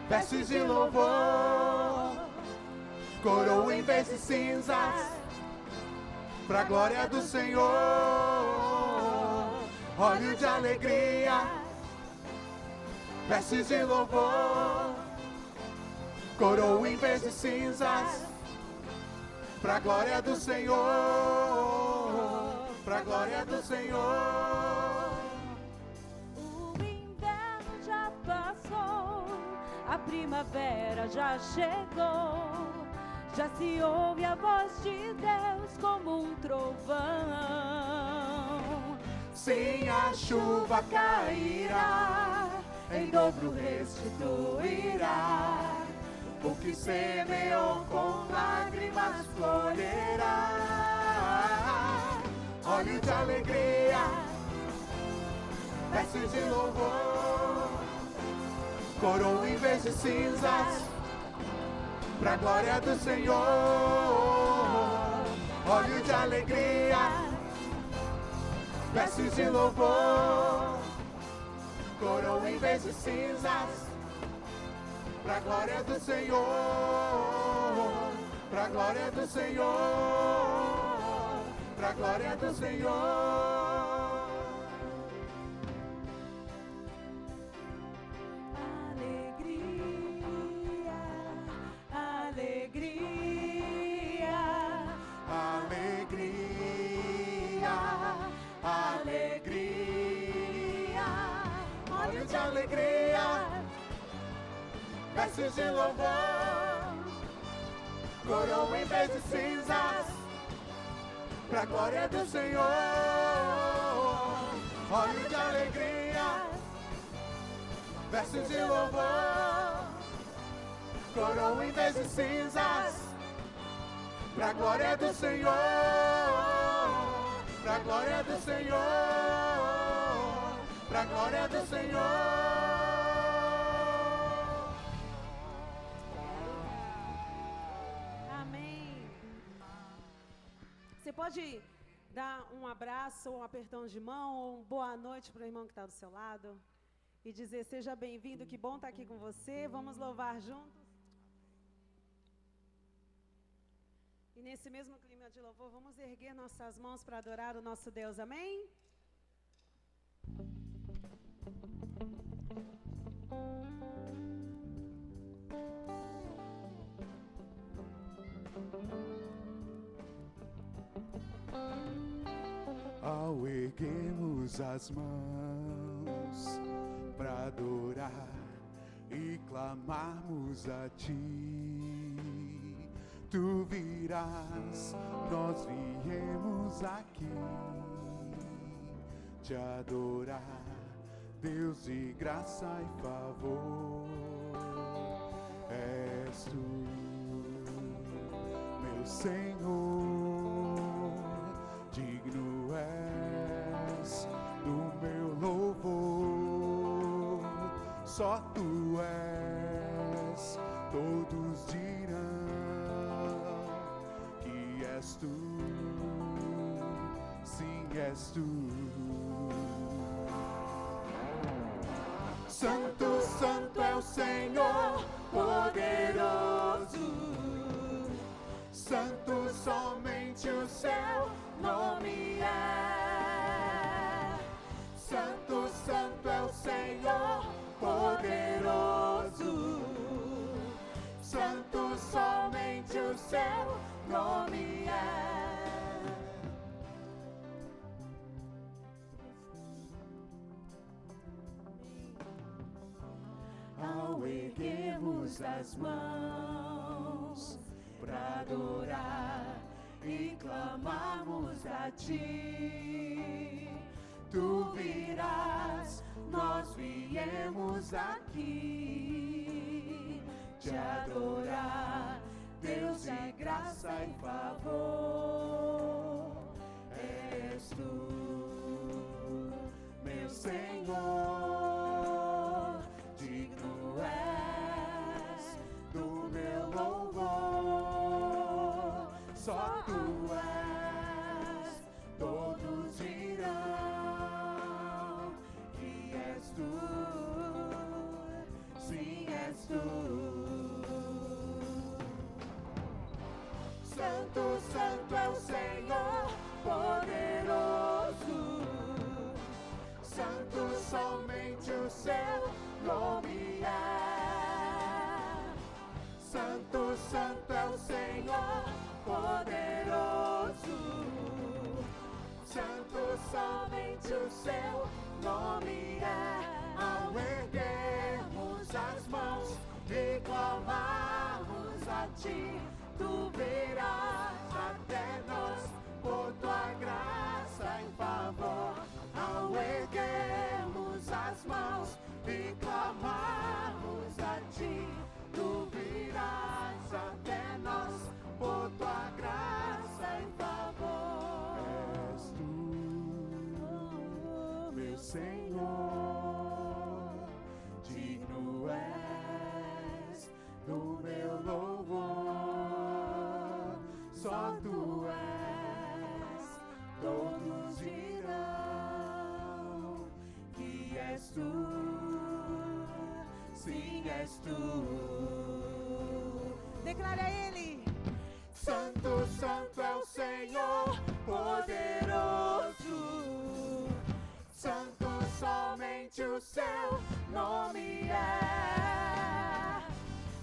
vestes de louvor, coroa em vez de cinzas, pra glória do Senhor, óleo de alegria, vestes de louvor, coroa em vez de cinzas, pra glória do Senhor, pra glória do Senhor. O inverno já passou, a primavera já chegou, já se ouve a voz de Deus como um trovão. Sim, a chuva cairá, em dobro restituirá, o que semeou com lágrimas colherá. Óleo de alegria, vestes de louvor, coroa em vez de cinzas, pra glória do Senhor. Óleo de alegria, vestes de louvor, coroa em vez de cinzas, pra glória do Senhor, pra glória do Senhor, pra glória do Senhor. Alegria, vestes de louvor, coroa em vez de cinzas, pra glória do Senhor. Óleo de alegria, vestes de louvor, coroa em vez de cinzas, pra glória do Senhor, pra glória do Senhor, pra glória do Senhor. Amém. Você pode dar um abraço, ou um apertão de mão, ou boa noite para o irmão que está do seu lado e dizer: seja bem-vindo, que bom estar aqui com você. Vamos louvar juntos. E nesse mesmo clima de louvor, vamos erguer nossas mãos para adorar o nosso Deus. Amém? Ao erguermos as mãos para adorar e clamarmos a Ti, Tu virás, nós viemos aqui te adorar, Deus de graça e favor. És Tu, meu Senhor, digno és do meu louvor. Só Tu és, todos dirão que és Tu, sim, és Tu. Santo, santo é o Senhor, poderoso. Santo somente o seu nome é. Santo, santo é o Senhor, poderoso. Santo somente o seu nome é. Ao erguermos as mãos pra adorar e clamarmos a Ti, Tu virás, nós viemos aqui te adorar, Deus de graça e favor. És Tu, meu Senhor, digno és do meu louvor. Só Tu és, todos dirão que és Tu, sim, és és tu. Santo, santo é o Senhor, poderoso. Santo somente o seu nome é. Santo, santo é o Senhor, poderoso. Santo somente o seu nome é. Ao erguermos as mãos e clamarmos a ti, tu virás até nós por tua graça e favor. Ao erguermos as mãos e clamarmos a ti, tu virás até nós por tua graça e favor. És tu, meu Senhor, digno és do meu louvor. Só tu és, todos dirão que és tu, sim, és tu. Declare a Ele. Santo, santo é o Senhor, poderoso. Santo somente o seu nome é.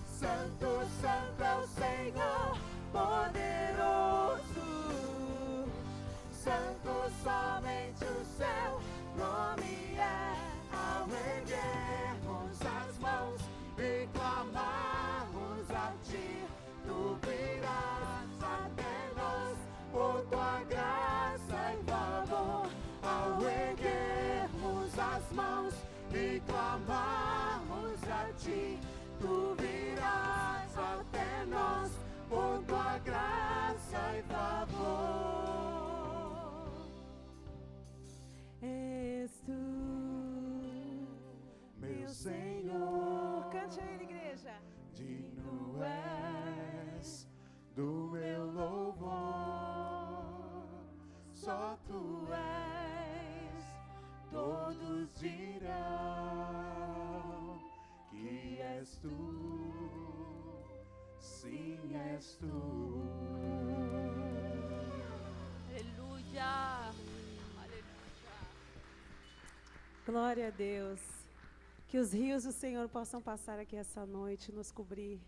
Santo, santo é o Senhor, poderoso. Santo somente o seu nome é. Ao erguermos as mãos e clamarmos a ti, tu virás até nós por tua graça e favor. Ao erguermos as mãos e clamarmos a ti, tu virás até nós por tua graça e favor. És tu, meu Senhor. Cante a Ele, igreja. Digno és do meu louvor. Só tu és, todos dirão que és tu, sim, és tu. Aleluia. Glória a Deus. Que os rios do Senhor possam passar aqui essa noite e nos cobrir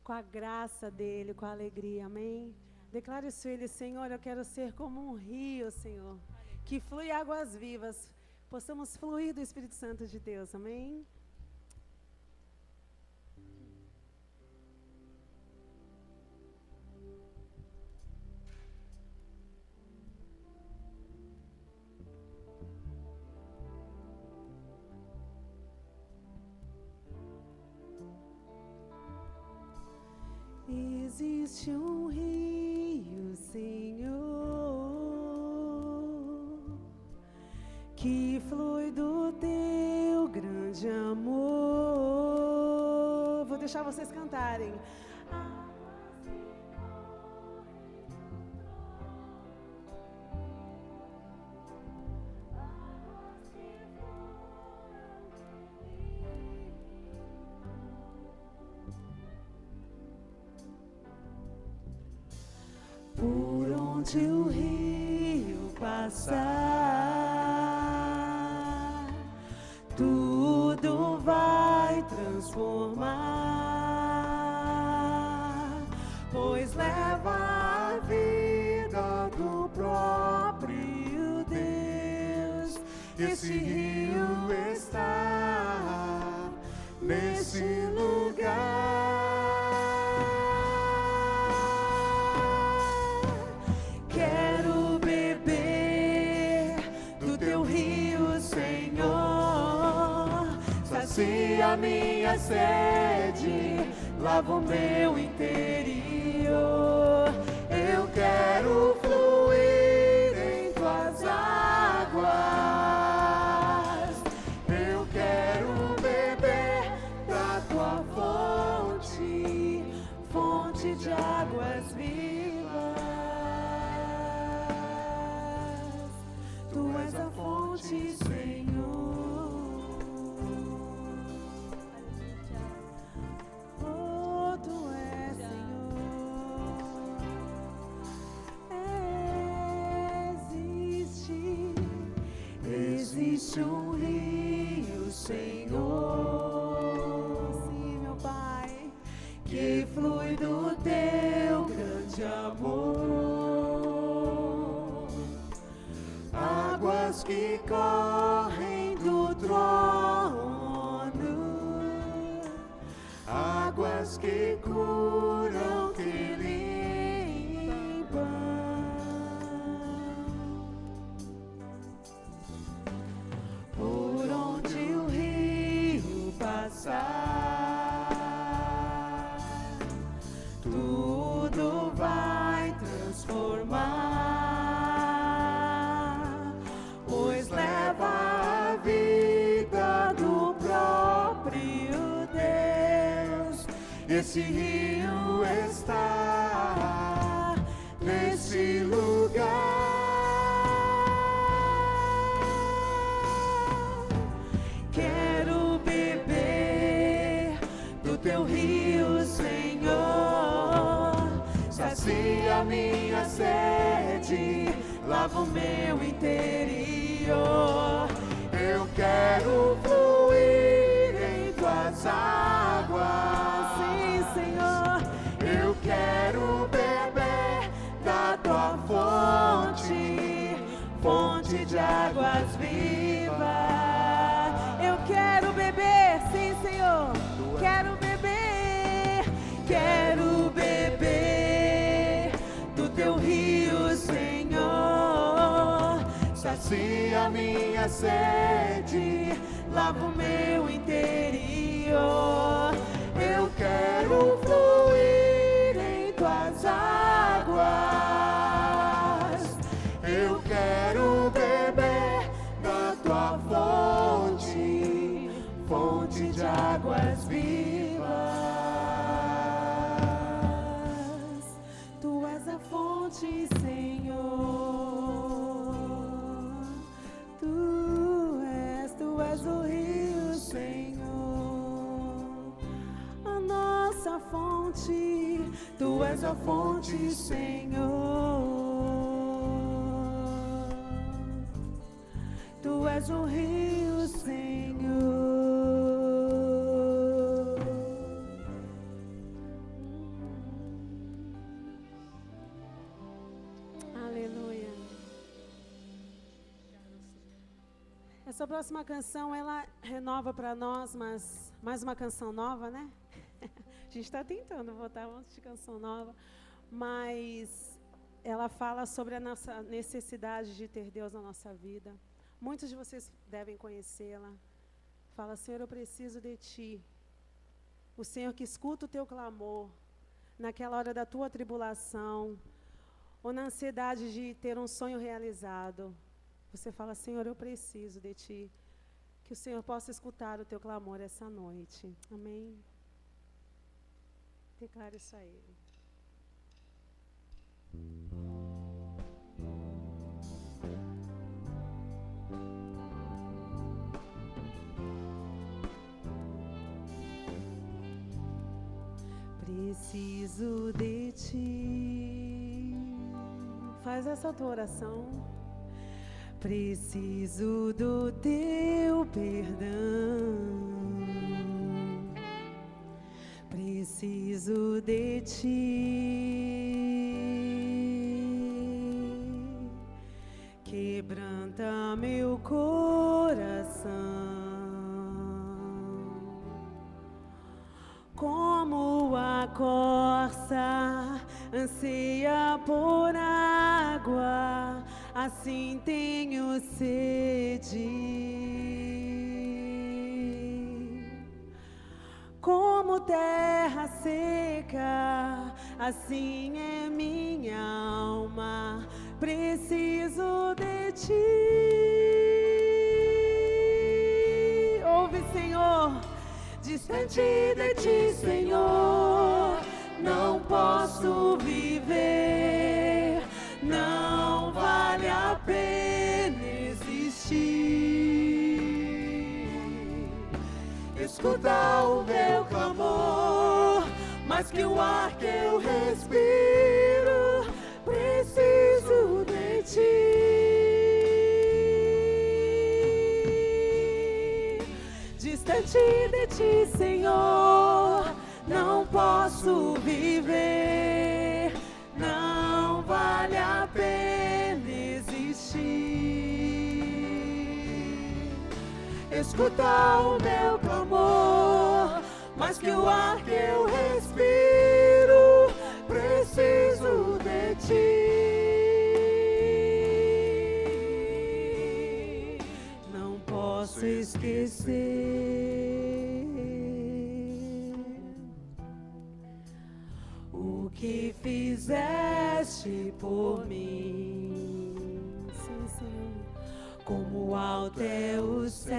com a graça dEle, com a alegria. Amém? Declare isso a Ele: Senhor, eu quero ser como um rio, Senhor, que flui águas vivas. Possamos fluir do Espírito Santo de Deus. Amém? Existe um rio, Senhor, que flui do teu grande amor. Vou deixar vocês cantarem. Por onde o rio passar, tudo vai transformar, pois leva a vida do próprio Deus. Esse rio está nesse lugar. Sacia a minha sede, lava o meu interior. Eu quero fluir em tuas águas. Eu quero beber da tua fonte, fonte de águas vivas. Tu és a fonte, Senhor. que correm do trono, águas que curam, que limpam. Por onde o rio passar, tudo vai transformar, pois leva a vida do próprio Deus. esse rio está nesse lugar. Quero beber do teu rio, Senhor. Sacia minha sede, Lava o meu interior. eu quero fluir em tuas águas. Sim, Senhor. Eu quero beber da tua fonte, Fonte de águas vivas. Eu quero beber, sim, Senhor. Quero beber. Quero beber do teu rio, Senhor. sacia minha sede, Lava o meu interior. eu quero fluir em tuas águas. Eu quero beber da tua fonte, fonte de águas vivas. Tu és a fonte, Senhor. Tu és o rio, Senhor. A nossa fonte, tu és a fonte, Senhor. Tu és o rio, Senhor. Aleluia. Essa próxima canção, ela renova para nós, mas mais uma canção nova, né? A gente está tentando botar um monte de canção nova, mas ela fala sobre a nossa necessidade de ter Deus na nossa vida. Muitos de vocês devem conhecê-la. Fala, Senhor, eu preciso de Ti. O Senhor que escuta o teu clamor naquela hora da tua tribulação, ou na ansiedade de ter um sonho realizado. Você fala, Senhor, eu preciso de Ti. Que o Senhor possa escutar o teu clamor essa noite. Amém? Declare isso a Ele. Preciso de Ti. Faz essa tua oração. Preciso do teu perdão. Preciso de Ti. Quebranta meu coração. Como a corça anseia por água, assim tenho sede. Como terra seca, assim é minha alma, preciso de Ti. Ouve, Senhor. Distante de Ti, Senhor, não posso viver, não vale a pena existir. Escuta o meu clamor, mais que o ar que eu respiro, preciso de Ti. Distante de Ti, Senhor, não posso viver, não vale a pena existir. escuta o meu clamor. Mais que o ar que eu respiro, preciso de ti. Não posso esquecer o que fizeste por mim. Sim, Senhor. Como alto é o céu,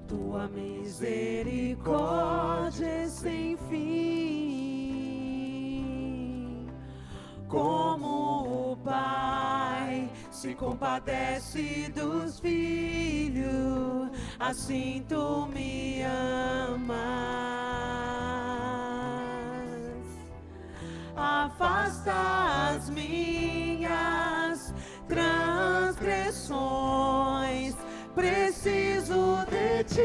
tua misericórdia é sem fim. Como o Pai se compadece dos filhos, assim tu me amas. Afasta as minhas transgressões, preciso de ti.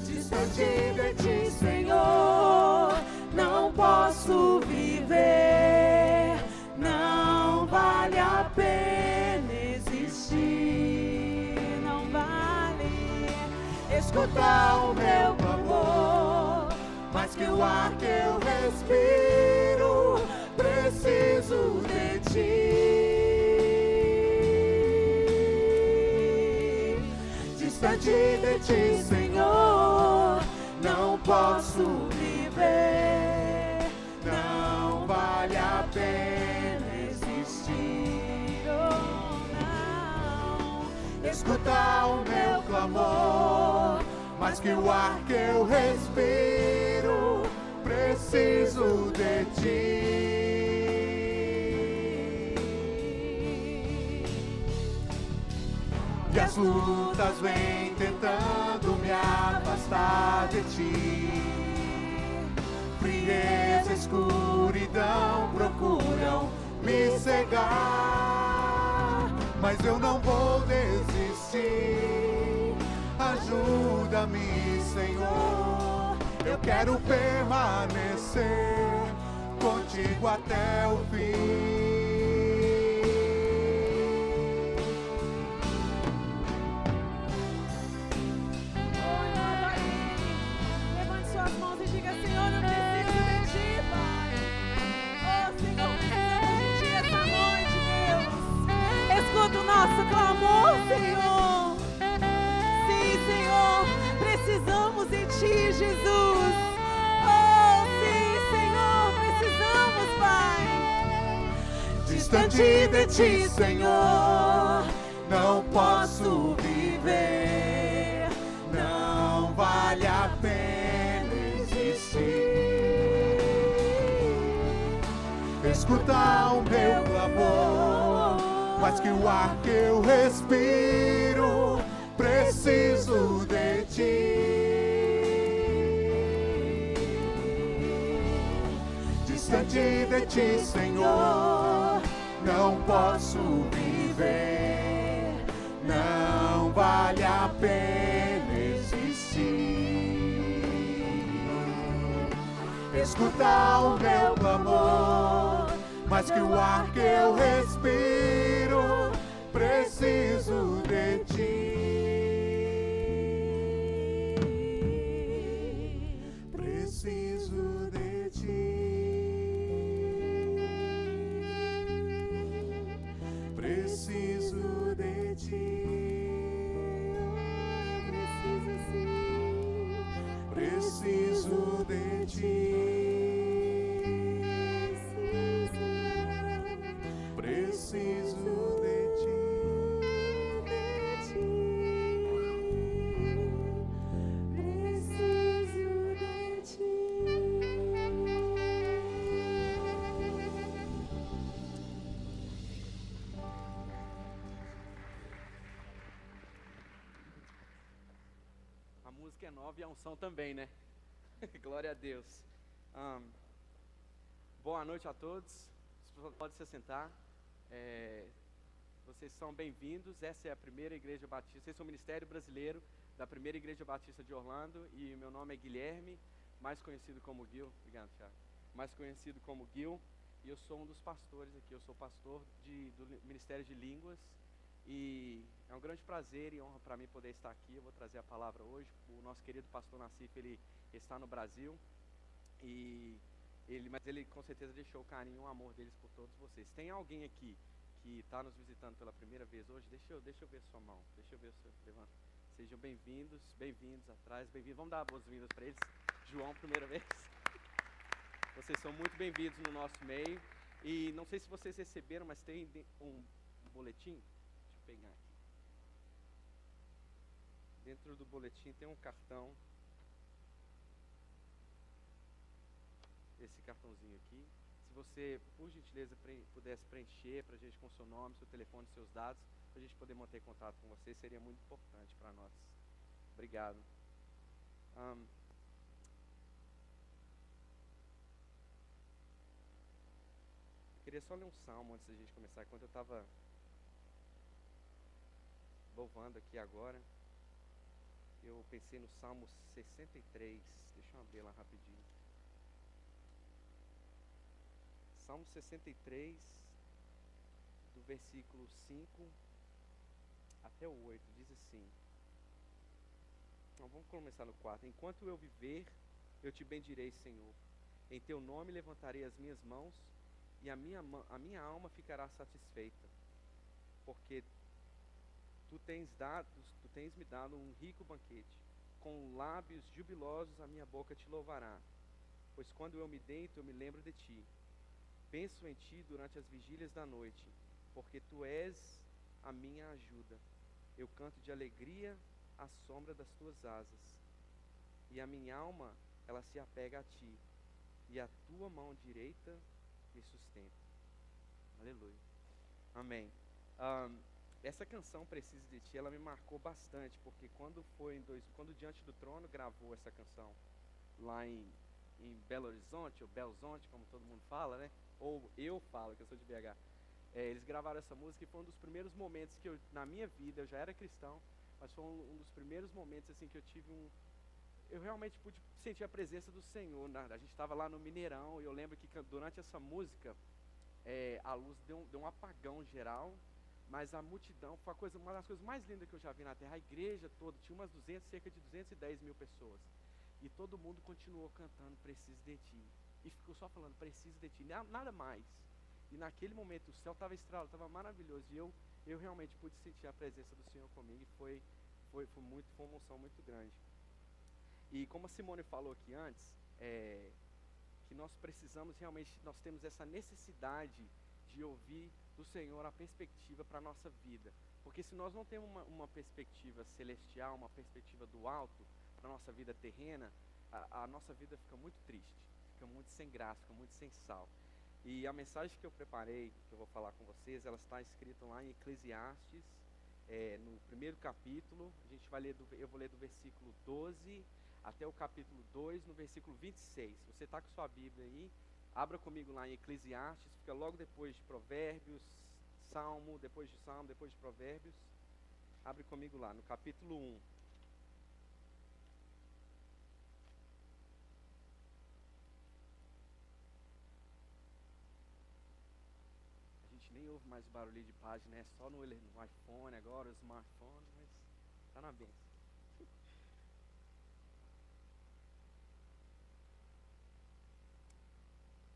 Distante de ti, Senhor, não posso viver, não vale a pena existir, não vale. Escuta o meu clamor, mais que o ar que eu respiro, preciso de ti. Distante de ti, Senhor, não posso viver, não vale a pena existir. Oh, não. Escuta o meu clamor, mais que o ar que eu respiro, preciso de ti. E as lutas vêm tentando me afastar de ti. Frieza, escuridão procuram me cegar, mas eu não vou desistir. Ajuda-me, Senhor, eu quero permanecer contigo até o fim. Levante suas mãos e diga: Senhor, eu preciso de ti, Pai. Oh, Senhor, precisamos de ti essa noite, Deus. Escuta o nosso clamor, Senhor. Senhor, precisamos de ti, Jesus. Oh, sim, Senhor, precisamos, Pai. Distante de ti, Senhor, não posso viver, não vale a pena existir. Escuta o meu clamor, mais que o ar que eu respiro, preciso de ti. Distante de ti, Senhor, não posso viver, não vale a pena existir. Escuta o meu clamor, mais que o ar que eu respiro, preciso de ti. Preciso de ti, preciso de ti, preciso de ti, preciso de ti. A música é nova e a unção também, né? Glória a Deus. Boa noite a todos. Pode se sentar. Vocês são bem-vindos. Essa é a primeira igreja batista. Vocês são o Ministério Brasileiro da primeira igreja batista de Orlando. E meu nome é Guilherme, mais conhecido como Gil. Obrigado, Thiago. Mais conhecido como Gil. e eu sou um dos pastores aqui. Eu sou pastor do Ministério de Línguas, e é um grande prazer e honra para mim poder estar aqui. Eu vou trazer a palavra hoje. O nosso querido pastor Nassif, ele está no Brasil, mas ele com certeza deixou o carinho e o amor deles por todos vocês. Tem alguém aqui que está nos visitando pela primeira vez hoje? Deixa eu ver sua mão, deixa eu ver o seu, levanta. Sejam bem-vindos atrás, bem-vindos. Vamos dar boas-vindas para eles. João, primeira vez. Vocês são muito bem-vindos no nosso meio. E não sei se vocês receberam, mas tem um boletim. Deixa eu pegar aqui. Dentro do boletim tem um cartão. Esse cartãozinho aqui. Se você, por gentileza, pudesse preencher para a gente com seu nome, seu telefone, seus dados, para a gente poder manter contato com você, seria muito importante para nós. Obrigado. Eu queria só ler um salmo antes da gente começar. Enquanto eu estava louvando aqui agora, eu pensei no Salmo 63. Deixa eu abrir lá rapidinho. Salmo 63, do versículo 5 até o 8, diz assim. Então, vamos começar no 4. Enquanto eu viver, eu te bendirei, Senhor. Em teu nome levantarei as minhas mãos, e a minha alma ficará satisfeita, porque tu tens me dado um rico banquete. Com lábios jubilosos a minha boca te louvará, pois quando eu me deito eu me lembro de ti. Penso em ti durante as vigílias da noite, porque tu és a minha ajuda. Eu canto de alegria à sombra das tuas asas, e a minha alma, ela se apega a ti, e a tua mão direita me sustenta. Aleluia. Amém. Essa canção, Preciso de Ti, ela me marcou bastante, porque quando Diante do Trono gravou essa canção, lá em Belo Horizonte, ou Belzonte, como todo mundo fala, né? Ou eu falo, que eu sou de BH. Eles gravaram essa música e foi um dos primeiros momentos que na minha vida, eu já era cristão, mas foi um dos primeiros momentos assim que eu realmente pude sentir a presença do Senhor. A gente estava lá no Mineirão, e eu lembro que durante essa música, a luz deu um apagão geral, mas a multidão foi uma das coisas mais lindas que eu já vi na terra. A igreja toda, tinha cerca de 210 mil pessoas, e todo mundo continuou cantando Preciso de Ti, e ficou só falando Preciso de Ti, nada mais. E naquele momento o céu estava estrelado, estava maravilhoso, e eu realmente pude sentir a presença do Senhor comigo, e foi uma emoção muito grande. E como a Simone falou aqui antes, que nós precisamos realmente, nós temos essa necessidade de ouvir do Senhor a perspectiva para a nossa vida. Porque se nós não temos uma perspectiva celestial, uma perspectiva do alto para a nossa vida terrena, a nossa vida fica muito triste, fica muito sem graça, fica muito sem sal. E a mensagem que eu preparei, que eu vou falar com vocês, ela está escrita lá em Eclesiastes, no primeiro capítulo. Eu vou ler do versículo 12 até o capítulo 2, no versículo 26. Se você está com sua Bíblia aí, abra comigo lá em Eclesiastes, fica logo depois de Provérbios, Salmo, depois de Provérbios. Abre comigo lá, no capítulo 1. A gente nem ouve mais o barulho de página, é só no iPhone agora, o smartphone, mas está na bênção.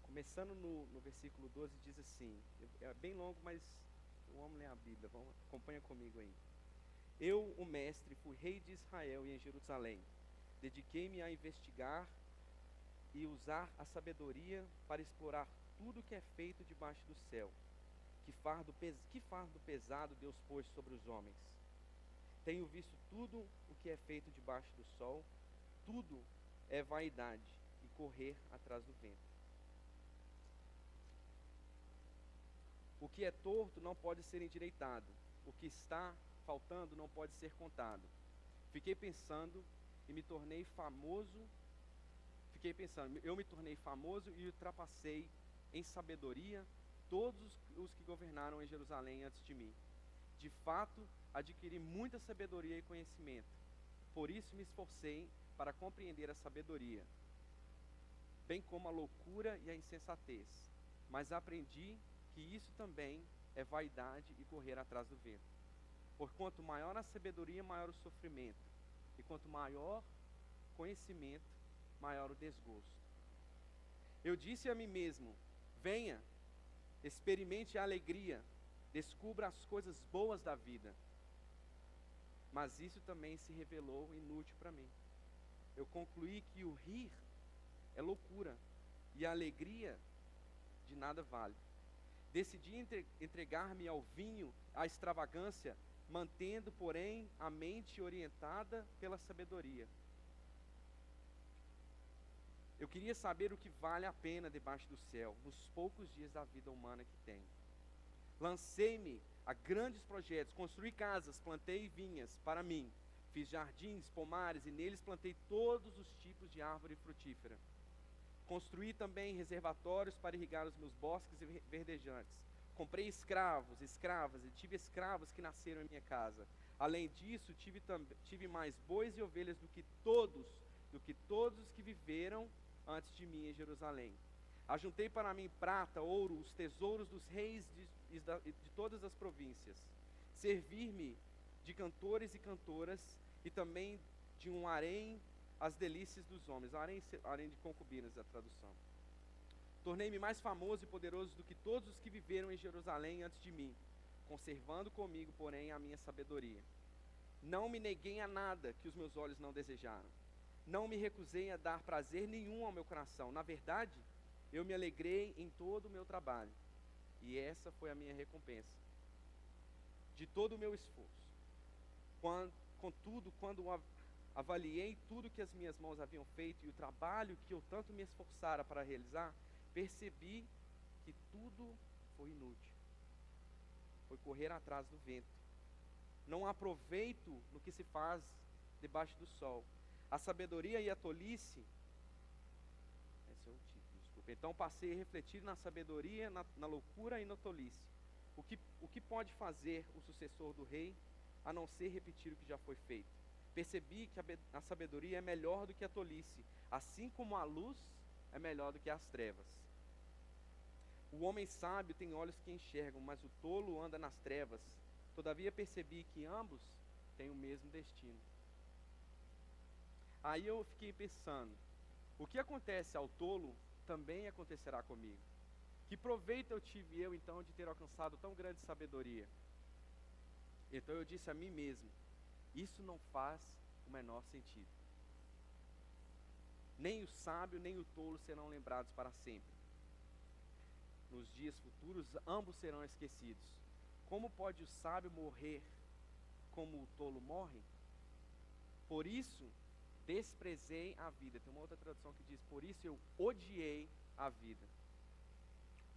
Começando no versículo 12, diz assim, é bem longo, mas eu amo ler a Bíblia, acompanha comigo aí. Eu, o mestre, fui rei de Israel e em Jerusalém. Dediquei-me a investigar e usar a sabedoria para explorar tudo que é feito debaixo do céu. Que fardo pesado Deus pôs sobre os homens. Tenho visto tudo o que é feito debaixo do sol, tudo é vaidade e correr atrás do vento. O que é torto não pode ser endireitado, o que está faltando não pode ser contado. Eu me tornei famoso e ultrapassei em sabedoria todos os que governaram em Jerusalém antes de mim. De fato, adquiri muita sabedoria e conhecimento. Por isso me esforcei para compreender a sabedoria, bem como a loucura e a insensatez. mas aprendi que isso também é vaidade e correr atrás do vento. Porquanto maior a sabedoria, maior o sofrimento, e quanto maior conhecimento, maior o desgosto. Eu disse a mim mesmo: venha, experimente a alegria, descubra as coisas boas da vida. Mas isso também se revelou inútil para mim. Eu concluí que o rir é loucura e a alegria de nada vale. Decidi entregar-me ao vinho, à extravagância, mantendo, porém, a mente orientada pela sabedoria. Eu queria saber o que vale a pena debaixo do céu, nos poucos dias da vida humana que tenho. Lancei-me a grandes projetos, construí casas, plantei vinhas para mim, fiz jardins, pomares, e neles plantei todos os tipos de árvore frutífera. Construí também reservatórios para irrigar os meus bosques verdejantes. Comprei escravos, escravas, e tive escravos que nasceram em minha casa. Além disso, tive mais bois e ovelhas do que todos os que viveram antes de mim em Jerusalém. Ajuntei para mim prata, ouro, os tesouros dos reis de todas as províncias. Servir-me de cantores e cantoras, e também de um harém, as delícias dos homens. Harém de concubinas, a tradução. Tornei-me mais famoso e poderoso do que todos os que viveram em Jerusalém antes de mim, conservando comigo, porém, a minha sabedoria. Não me neguei a nada que os meus olhos não desejaram. Não me recusei a dar prazer nenhum ao meu coração. Na verdade, eu me alegrei em todo o meu trabalho, e essa foi a minha recompensa de todo o meu esforço. Contudo, quando avaliei tudo que as minhas mãos haviam feito e o trabalho que eu tanto me esforçara para realizar, percebi que tudo foi inútil. Foi correr atrás do vento. Não há proveito no que se faz debaixo do sol. A sabedoria e a tolice, esse é o título, desculpa. Então passei a refletir na sabedoria, na loucura e na tolice. O que pode fazer o sucessor do rei, a não ser repetir o que já foi feito? Percebi que a sabedoria é melhor do que a tolice, assim como a luz é melhor do que as trevas. O homem sábio tem olhos que enxergam, mas o tolo anda nas trevas. Todavia percebi que ambos têm o mesmo destino. Aí eu fiquei pensando, o que acontece ao tolo também acontecerá comigo. Que proveito eu tive então de ter alcançado tão grande sabedoria? Então eu disse a mim mesmo, isso não faz o menor sentido. Nem o sábio nem o tolo serão lembrados para sempre. Nos dias futuros, ambos serão esquecidos. Como pode o sábio morrer como o tolo morre? Por isso, desprezei a vida. Tem uma outra tradução que diz, por isso eu odiei a vida.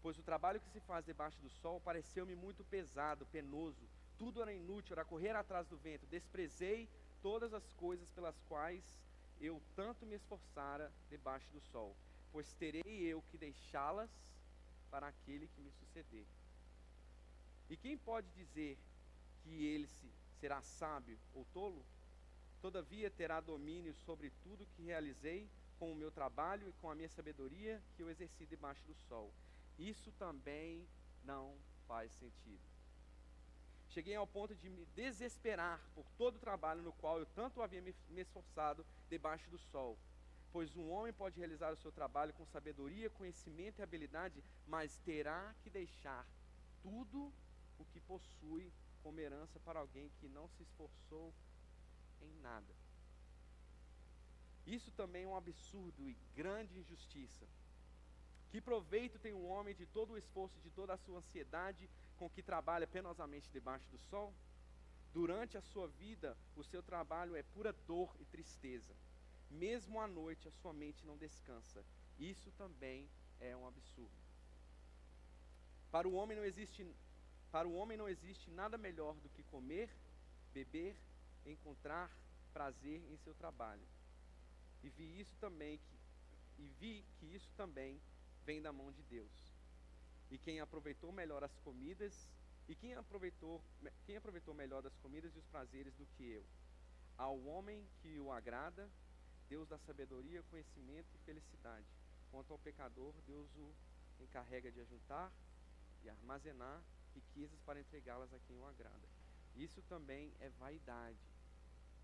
Pois o trabalho que se faz debaixo do sol pareceu-me muito pesado, penoso. Tudo era inútil, era correr atrás do vento. Desprezei todas as coisas pelas quais eu tanto me esforçara debaixo do sol. Pois terei eu que deixá-las para aquele que me suceder. E quem pode dizer que ele será sábio ou tolo? Todavia terá domínio sobre tudo que realizei com o meu trabalho e com a minha sabedoria que eu exerci debaixo do sol. Isso também não faz sentido. Cheguei ao ponto de me desesperar por todo o trabalho no qual eu tanto havia me esforçado debaixo do sol. Pois um homem pode realizar o seu trabalho com sabedoria, conhecimento e habilidade, mas terá que deixar tudo o que possui como herança para alguém que não se esforçou em nada. Isso também é um absurdo e grande injustiça. Que proveito tem um homem de todo o esforço, de toda a sua ansiedade, com que trabalha penosamente debaixo do sol? Durante a sua vida, o seu trabalho é pura dor e tristeza. Mesmo à noite, a sua mente não descansa. Isso também é um absurdo. Para o homem não existe nada melhor do que comer, beber, encontrar prazer em seu trabalho. E vi que isso também vem da mão de Deus. E quem aproveitou melhor as comidas, quem aproveitou melhor das comidas e os prazeres do que eu? Ao homem que o agrada, Deus dá sabedoria, conhecimento e felicidade. Quanto ao pecador, Deus o encarrega de ajuntar e armazenar riquezas para entregá-las a quem o agrada. Isso também é vaidade,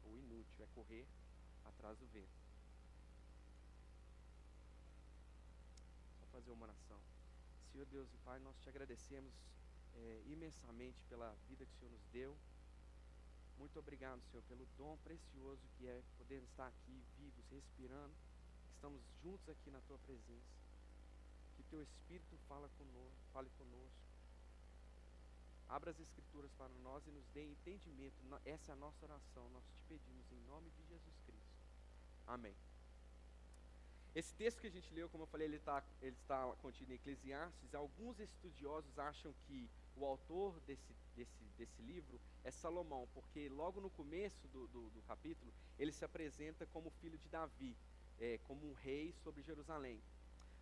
ou inútil, é correr atrás do vento. Só fazer uma oração. Senhor Deus e Pai, nós te agradecemos imensamente pela vida que o Senhor nos deu. Muito obrigado, Senhor, pelo dom precioso que é poder estar aqui vivos, respirando. Estamos juntos aqui na Tua presença. Que Teu Espírito fale conosco. Abra as Escrituras para nós e nos dê entendimento. Essa é a nossa oração. Nós te pedimos em nome de Jesus Cristo. Amém. Esse texto que a gente leu, como eu falei, ele está contido em Eclesiastes. Alguns estudiosos acham que o autor desse livro é Salomão, porque logo no começo do capítulo, ele se apresenta como filho de Davi, como um rei sobre Jerusalém.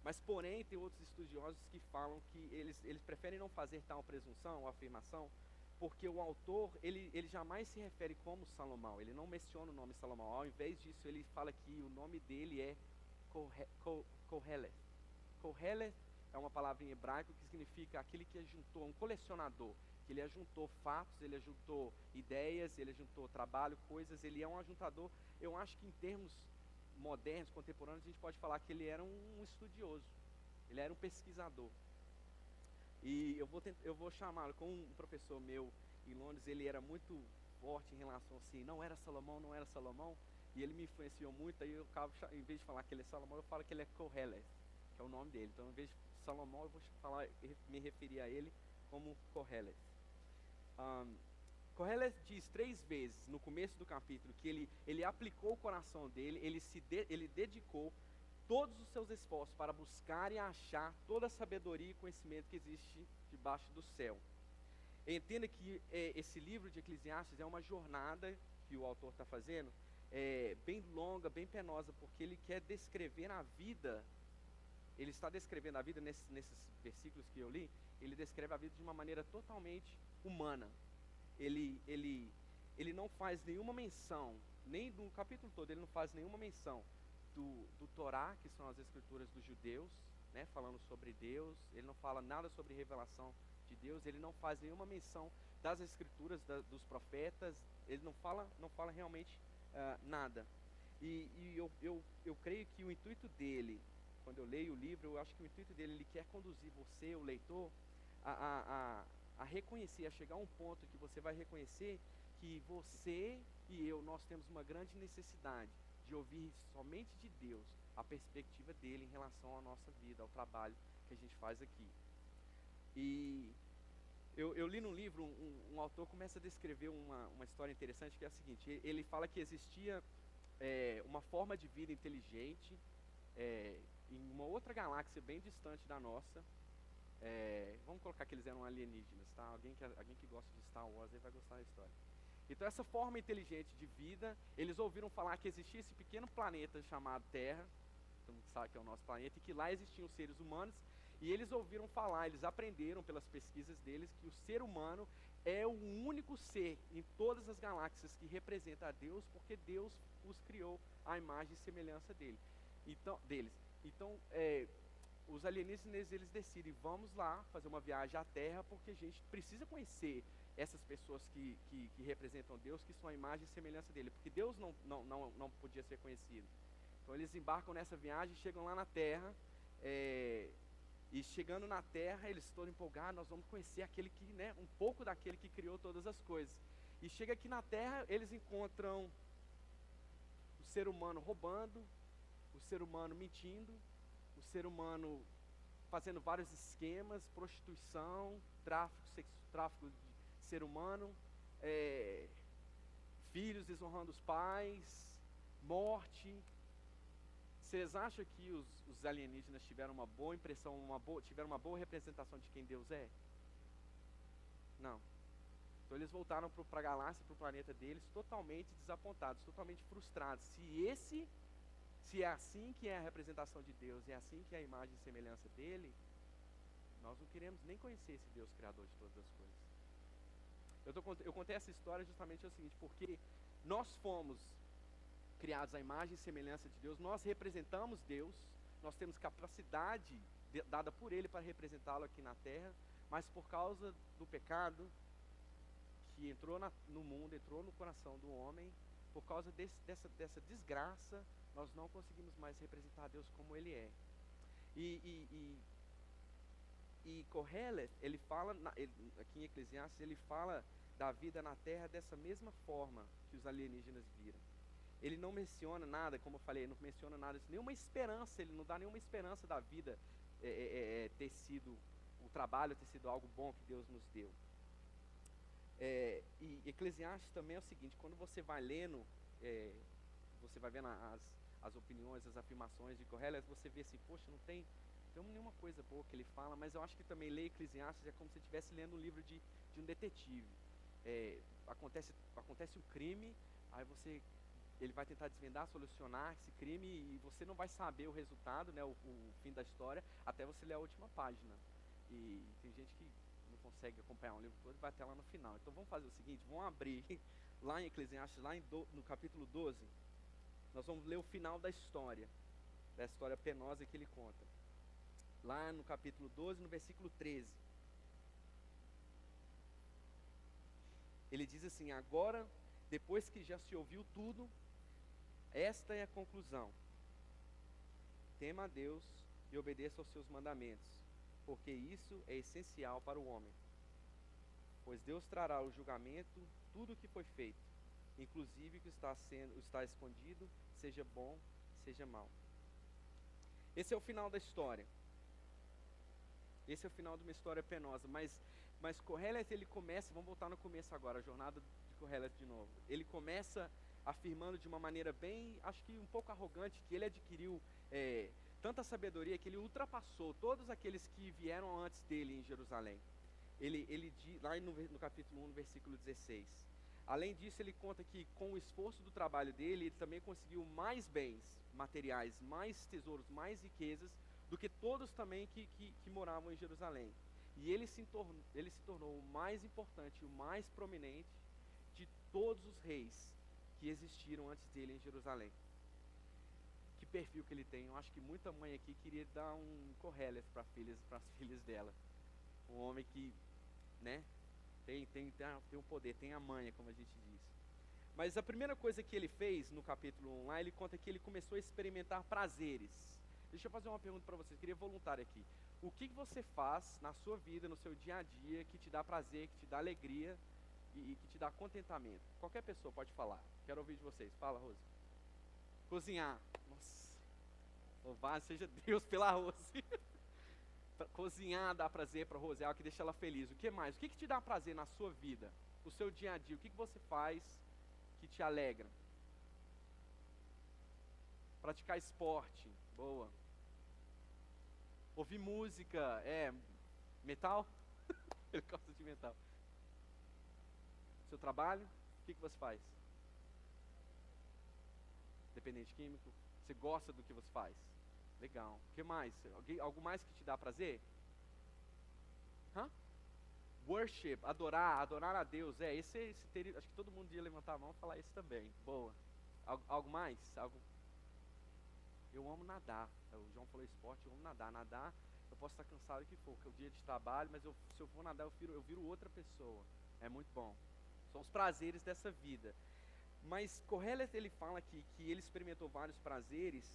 Mas, porém, tem outros estudiosos que falam que eles preferem não fazer tal presunção ou afirmação, porque o autor, ele jamais se refere como Salomão, ele não menciona o nome Salomão. Ao invés disso, ele fala que o nome dele é Koheleth. Koheleth é uma palavra em hebraico que significa aquele que ajuntou, um colecionador, que ele ajuntou fatos, ele ajuntou ideias, ele ajuntou trabalho, coisas, ele é um ajuntador. Eu acho que em termos modernos, contemporâneos, a gente pode falar que ele era um estudioso, ele era um pesquisador. E eu vou chamá-lo, com um professor meu em Londres, ele era muito forte em relação assim, não era Salomão, e ele me influenciou muito. Aí eu acabo, em vez de falar que ele é Salomão, eu falo que ele é Koheleth, que é o nome dele. Então, em vez de Salomão, eu vou me referir a ele como Koheleth. Koheleth diz 3 vezes no começo do capítulo que ele aplicou o coração dele, ele dedicou todos os seus esforços para buscar e achar toda a sabedoria e conhecimento que existe debaixo do céu. Entenda que esse livro de Eclesiastes é uma jornada que o autor está fazendo, bem longa, bem penosa, porque ele quer descrever a vida. Ele está descrevendo a vida nesses versículos que eu li. Ele descreve a vida de uma maneira totalmente humana. Ele não faz nenhuma menção, nem no capítulo todo, ele não faz nenhuma menção do Torá, que são as escrituras dos judeus, né, falando sobre Deus. Ele não fala nada sobre revelação de Deus. Ele não faz nenhuma menção das escrituras dos profetas. Ele não fala realmente nada. E eu creio que o intuito dele, quando eu leio o livro, eu acho que o intuito dele, ele quer conduzir você, o leitor, a reconhecer, a chegar a um ponto que você vai reconhecer que você e eu, nós temos uma grande necessidade de ouvir somente de Deus a perspectiva dele em relação à nossa vida, ao trabalho que a gente faz aqui. E eu li num livro, um autor começa a descrever uma história interessante, que é a seguinte: ele fala que existia uma forma de vida inteligente em uma outra galáxia bem distante da nossa. Vamos colocar que eles eram alienígenas, tá? Alguém que gosta de Star Wars aí vai gostar da história. Então, essa forma inteligente de vida, eles ouviram falar que existia esse pequeno planeta chamado Terra, todo mundo sabe que é o nosso planeta, e que lá existiam seres humanos, e eles ouviram falar, eles aprenderam pelas pesquisas deles que o ser humano é o único ser em todas as galáxias que representa a Deus, porque Deus os criou à imagem e semelhança deles. Então, os alienígenas, eles decidem, vamos lá fazer uma viagem à Terra, porque a gente precisa conhecer essas pessoas que representam Deus, que são a imagem e semelhança dele, porque Deus não podia ser conhecido. Então eles embarcam nessa viagem, chegam lá na Terra, e chegando na Terra, eles estão empolgados, nós vamos conhecer aquele que, né, um pouco daquele que criou todas as coisas. E chega aqui na Terra, eles encontram o ser humano roubando, o ser humano mentindo, o ser humano fazendo vários esquemas, prostituição, tráfico de ser humano, filhos desonrando os pais, morte. Vocês acham que os alienígenas tiveram uma boa impressão, tiveram uma boa representação de quem Deus é? Não. Então eles voltaram para a galáxia, para o planeta deles, totalmente desapontados, totalmente frustrados. Se é assim que é a representação de Deus, é assim que é a imagem e semelhança dele, nós não queremos nem conhecer esse Deus criador de todas as coisas. Eu contei essa história justamente o seguinte, porque nós fomos criados à imagem e semelhança de Deus, nós representamos Deus, nós temos capacidade dada por ele para representá-lo aqui na terra, mas por causa do pecado que entrou no mundo, entrou no coração do homem, por causa dessa desgraça, nós não conseguimos mais representar Deus como Ele é. E Kohelet, ele fala, aqui em Eclesiastes, ele fala da vida na terra dessa mesma forma que os alienígenas viram. Ele não menciona nada, como eu falei, não menciona nada, nenhuma esperança, ele não dá nenhuma esperança da vida ter sido, o trabalho ter sido algo bom que Deus nos deu. E Eclesiastes também é o seguinte, quando você vai lendo, você vai vendo as opiniões, as afirmações de Kohelet, você vê assim, poxa, não tem nenhuma coisa boa que ele fala, mas eu acho que também ler Eclesiastes é como se você estivesse lendo um livro de um detetive. Acontece um crime, aí ele vai tentar desvendar, solucionar esse crime, e você não vai saber o resultado, né, o fim da história, até você ler a última página. E tem gente que não consegue acompanhar um livro todo e vai até lá no final. Então vamos fazer o seguinte, vamos abrir lá em Eclesiastes, no capítulo 12, nós vamos ler o final da história penosa que ele conta. Lá no capítulo 12, no versículo 13. Ele diz assim: agora, depois que já se ouviu tudo, esta é a conclusão: tema a Deus e obedeça aos seus mandamentos, porque isso é essencial para o homem. Pois Deus trará o julgamento tudo o que foi feito, inclusive o que está escondido, seja bom, seja mal. Esse é o final da história. Esse é o final de uma história penosa, mas Kohelet, ele começa, vamos voltar no começo agora, a jornada de Kohelet de novo. Ele começa afirmando de uma maneira bem, acho que um pouco arrogante, que ele adquiriu tanta sabedoria que ele ultrapassou todos aqueles que vieram antes dele em Jerusalém. Ele diz, lá no capítulo 1, no versículo 16, além disso ele conta que com o esforço do trabalho dele, ele também conseguiu mais bens materiais, mais tesouros, mais riquezas, do que todos também que moravam em Jerusalém. E ele se tornou o mais importante, o mais prominente de todos os reis que existiram antes dele em Jerusalém. Que perfil que ele tem. Eu acho que muita mãe aqui queria dar um Kohelet para as filhas dela. Um homem que, né, tem o poder, tem a manha, como a gente diz. Mas a primeira coisa que ele fez no capítulo 1 lá, ele conta que ele começou a experimentar prazeres. Deixa eu fazer uma pergunta para vocês, queria voluntário aqui. O que você faz na sua vida, no seu dia a dia, que te dá prazer, que te dá alegria e que te dá contentamento? Qualquer pessoa pode falar. Quero ouvir de vocês. Fala, Rose. Cozinhar. Nossa. Louvado seja Deus pela Rose. Cozinhar dá prazer para a Rose, é algo que deixa ela feliz. O que mais? O que te dá prazer na sua vida? O seu dia a dia? O que você faz que te alegra? Praticar esporte. Boa. Ouvir música, metal? Ele gosta de metal. Seu trabalho, o que você faz? Dependente químico? Você gosta do que você faz? Legal. O que mais? Algo mais que te dá prazer? Worship, adorar a Deus. Acho que todo mundo ia levantar a mão e falar isso também. Boa. Algo mais? Eu amo nadar. O João falou esporte, eu amo nadar. Nadar, eu posso estar cansado o que for, que é o dia de trabalho, mas se eu for nadar, eu viro outra pessoa. É muito bom. São os prazeres dessa vida. Mas Kohelet, ele fala aqui que ele experimentou vários prazeres.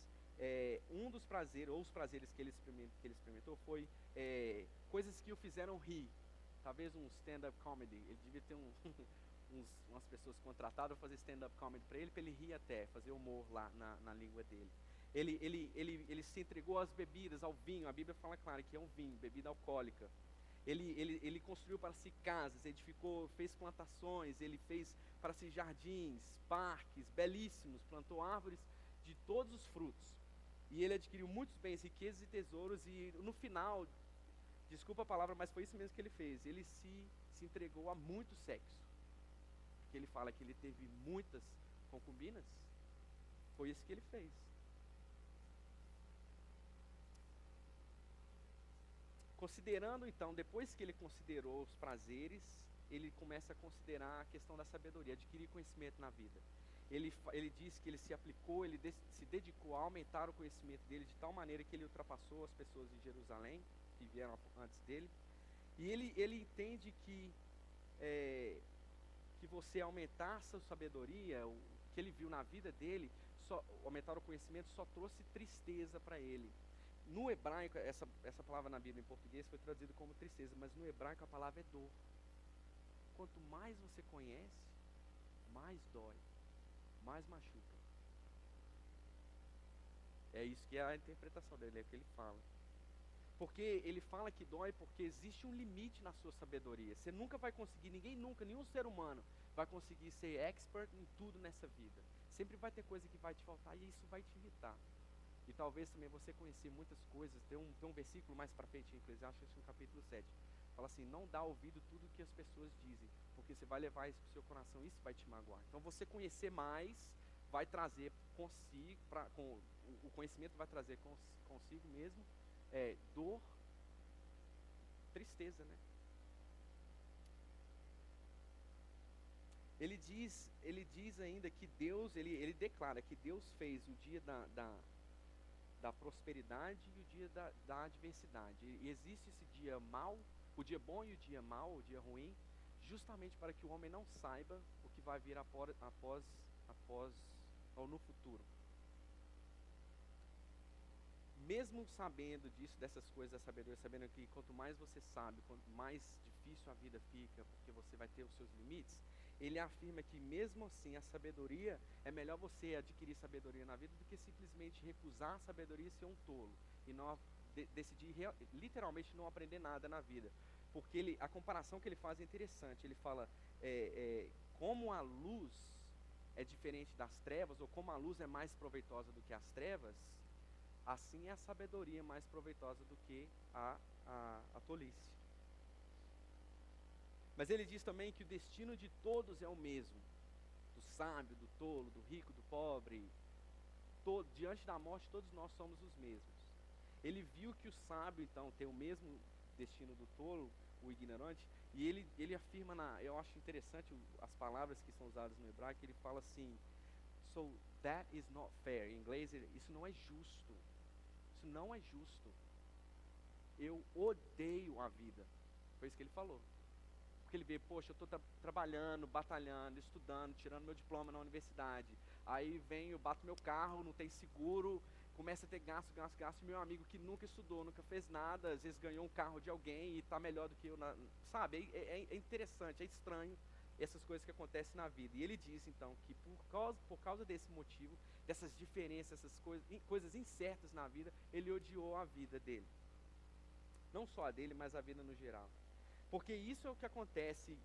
Um dos prazeres, ou os prazeres que ele experimentou foi coisas que o fizeram rir. Talvez um stand-up comedy. Ele devia ter umas pessoas contratadas para fazer stand-up comedy para ele rir até, fazer humor lá na língua dele. Ele se entregou às bebidas, ao vinho. A Bíblia fala claro que é um vinho, bebida alcoólica. Ele construiu para si casas, edificou, fez plantações, ele fez para si jardins, parques belíssimos, plantou árvores de todos os frutos. E ele adquiriu muitos bens, riquezas e tesouros, e no final, desculpa a palavra, mas foi isso mesmo que ele fez. Ele se entregou a muito sexo. Porque ele fala que ele teve muitas concubinas. Foi isso que ele fez. Considerando então, depois que ele considerou os prazeres, ele começa a considerar a questão da sabedoria, adquirir conhecimento na vida. ele diz que ele se aplicou, se dedicou a aumentar o conhecimento dele de tal maneira que ele ultrapassou as pessoas de Jerusalém, que vieram antes dele. E ele entende que você aumentar sua sabedoria, o que ele viu na vida dele, aumentar o conhecimento só trouxe tristeza para ele. No hebraico, essa palavra na Bíblia em português foi traduzida como tristeza, mas no hebraico a palavra é dor. Quanto mais você conhece, mais dói, mais machuca. É isso que é a interpretação dele, é o que ele fala. Porque ele fala que dói porque existe um limite na sua sabedoria. Você nunca vai conseguir, nenhum ser humano vai conseguir ser expert em tudo nessa vida. Sempre vai ter coisa que vai te faltar e isso vai te irritar. E talvez também você conhecer muitas coisas. Tem um versículo mais para frente em Eclesiastes, no capítulo 7. Fala assim, não dá ouvido tudo que as pessoas dizem, porque você vai levar isso para o seu coração, isso vai te magoar. Então você conhecer mais vai trazer consigo, o conhecimento vai trazer consigo mesmo dor, tristeza, né? Ele diz ainda que Deus, ele declara que Deus fez o dia da prosperidade e o dia da adversidade. E existe esse dia mau, o dia bom e o dia mau, o dia ruim, justamente para que o homem não saiba o que vai vir após ou no futuro. Mesmo sabendo disso, dessas coisas da sabedoria, sabendo que quanto mais você sabe, quanto mais difícil a vida fica, porque você vai ter os seus limites, ele afirma que mesmo assim a sabedoria, é melhor você adquirir sabedoria na vida do que simplesmente recusar a sabedoria e ser um tolo. E não decidir literalmente não aprender nada na vida. Porque a comparação que ele faz é interessante. Ele fala, como a luz é diferente das trevas, ou como a luz é mais proveitosa do que as trevas, assim é a sabedoria mais proveitosa do que a tolice. Mas ele diz também que o destino de todos é o mesmo. Do sábio, do tolo, do rico, do pobre. Diante da morte, todos nós somos os mesmos. Ele viu que o sábio, então, tem o mesmo destino do tolo, o ignorante. E ele afirma, eu acho interessante as palavras que são usadas no hebraico, ele fala assim, so that is not fair. Em inglês, isso não é justo. Isso não é justo. Eu odeio a vida. Foi isso que ele falou. Porque ele vê, poxa, eu estou trabalhando, batalhando, estudando, tirando meu diploma na universidade. Aí venho, bato meu carro, não tem seguro, começa a ter gasto. E meu amigo que nunca estudou, nunca fez nada, às vezes ganhou um carro de alguém e está melhor do que eu. Sabe, é interessante, é estranho essas coisas que acontecem na vida. E ele diz, então, que por causa desse motivo, dessas diferenças, essas coisas incertas na vida, ele odiou a vida dele. Não só a dele, mas a vida no geral. Porque isso é o que acontece,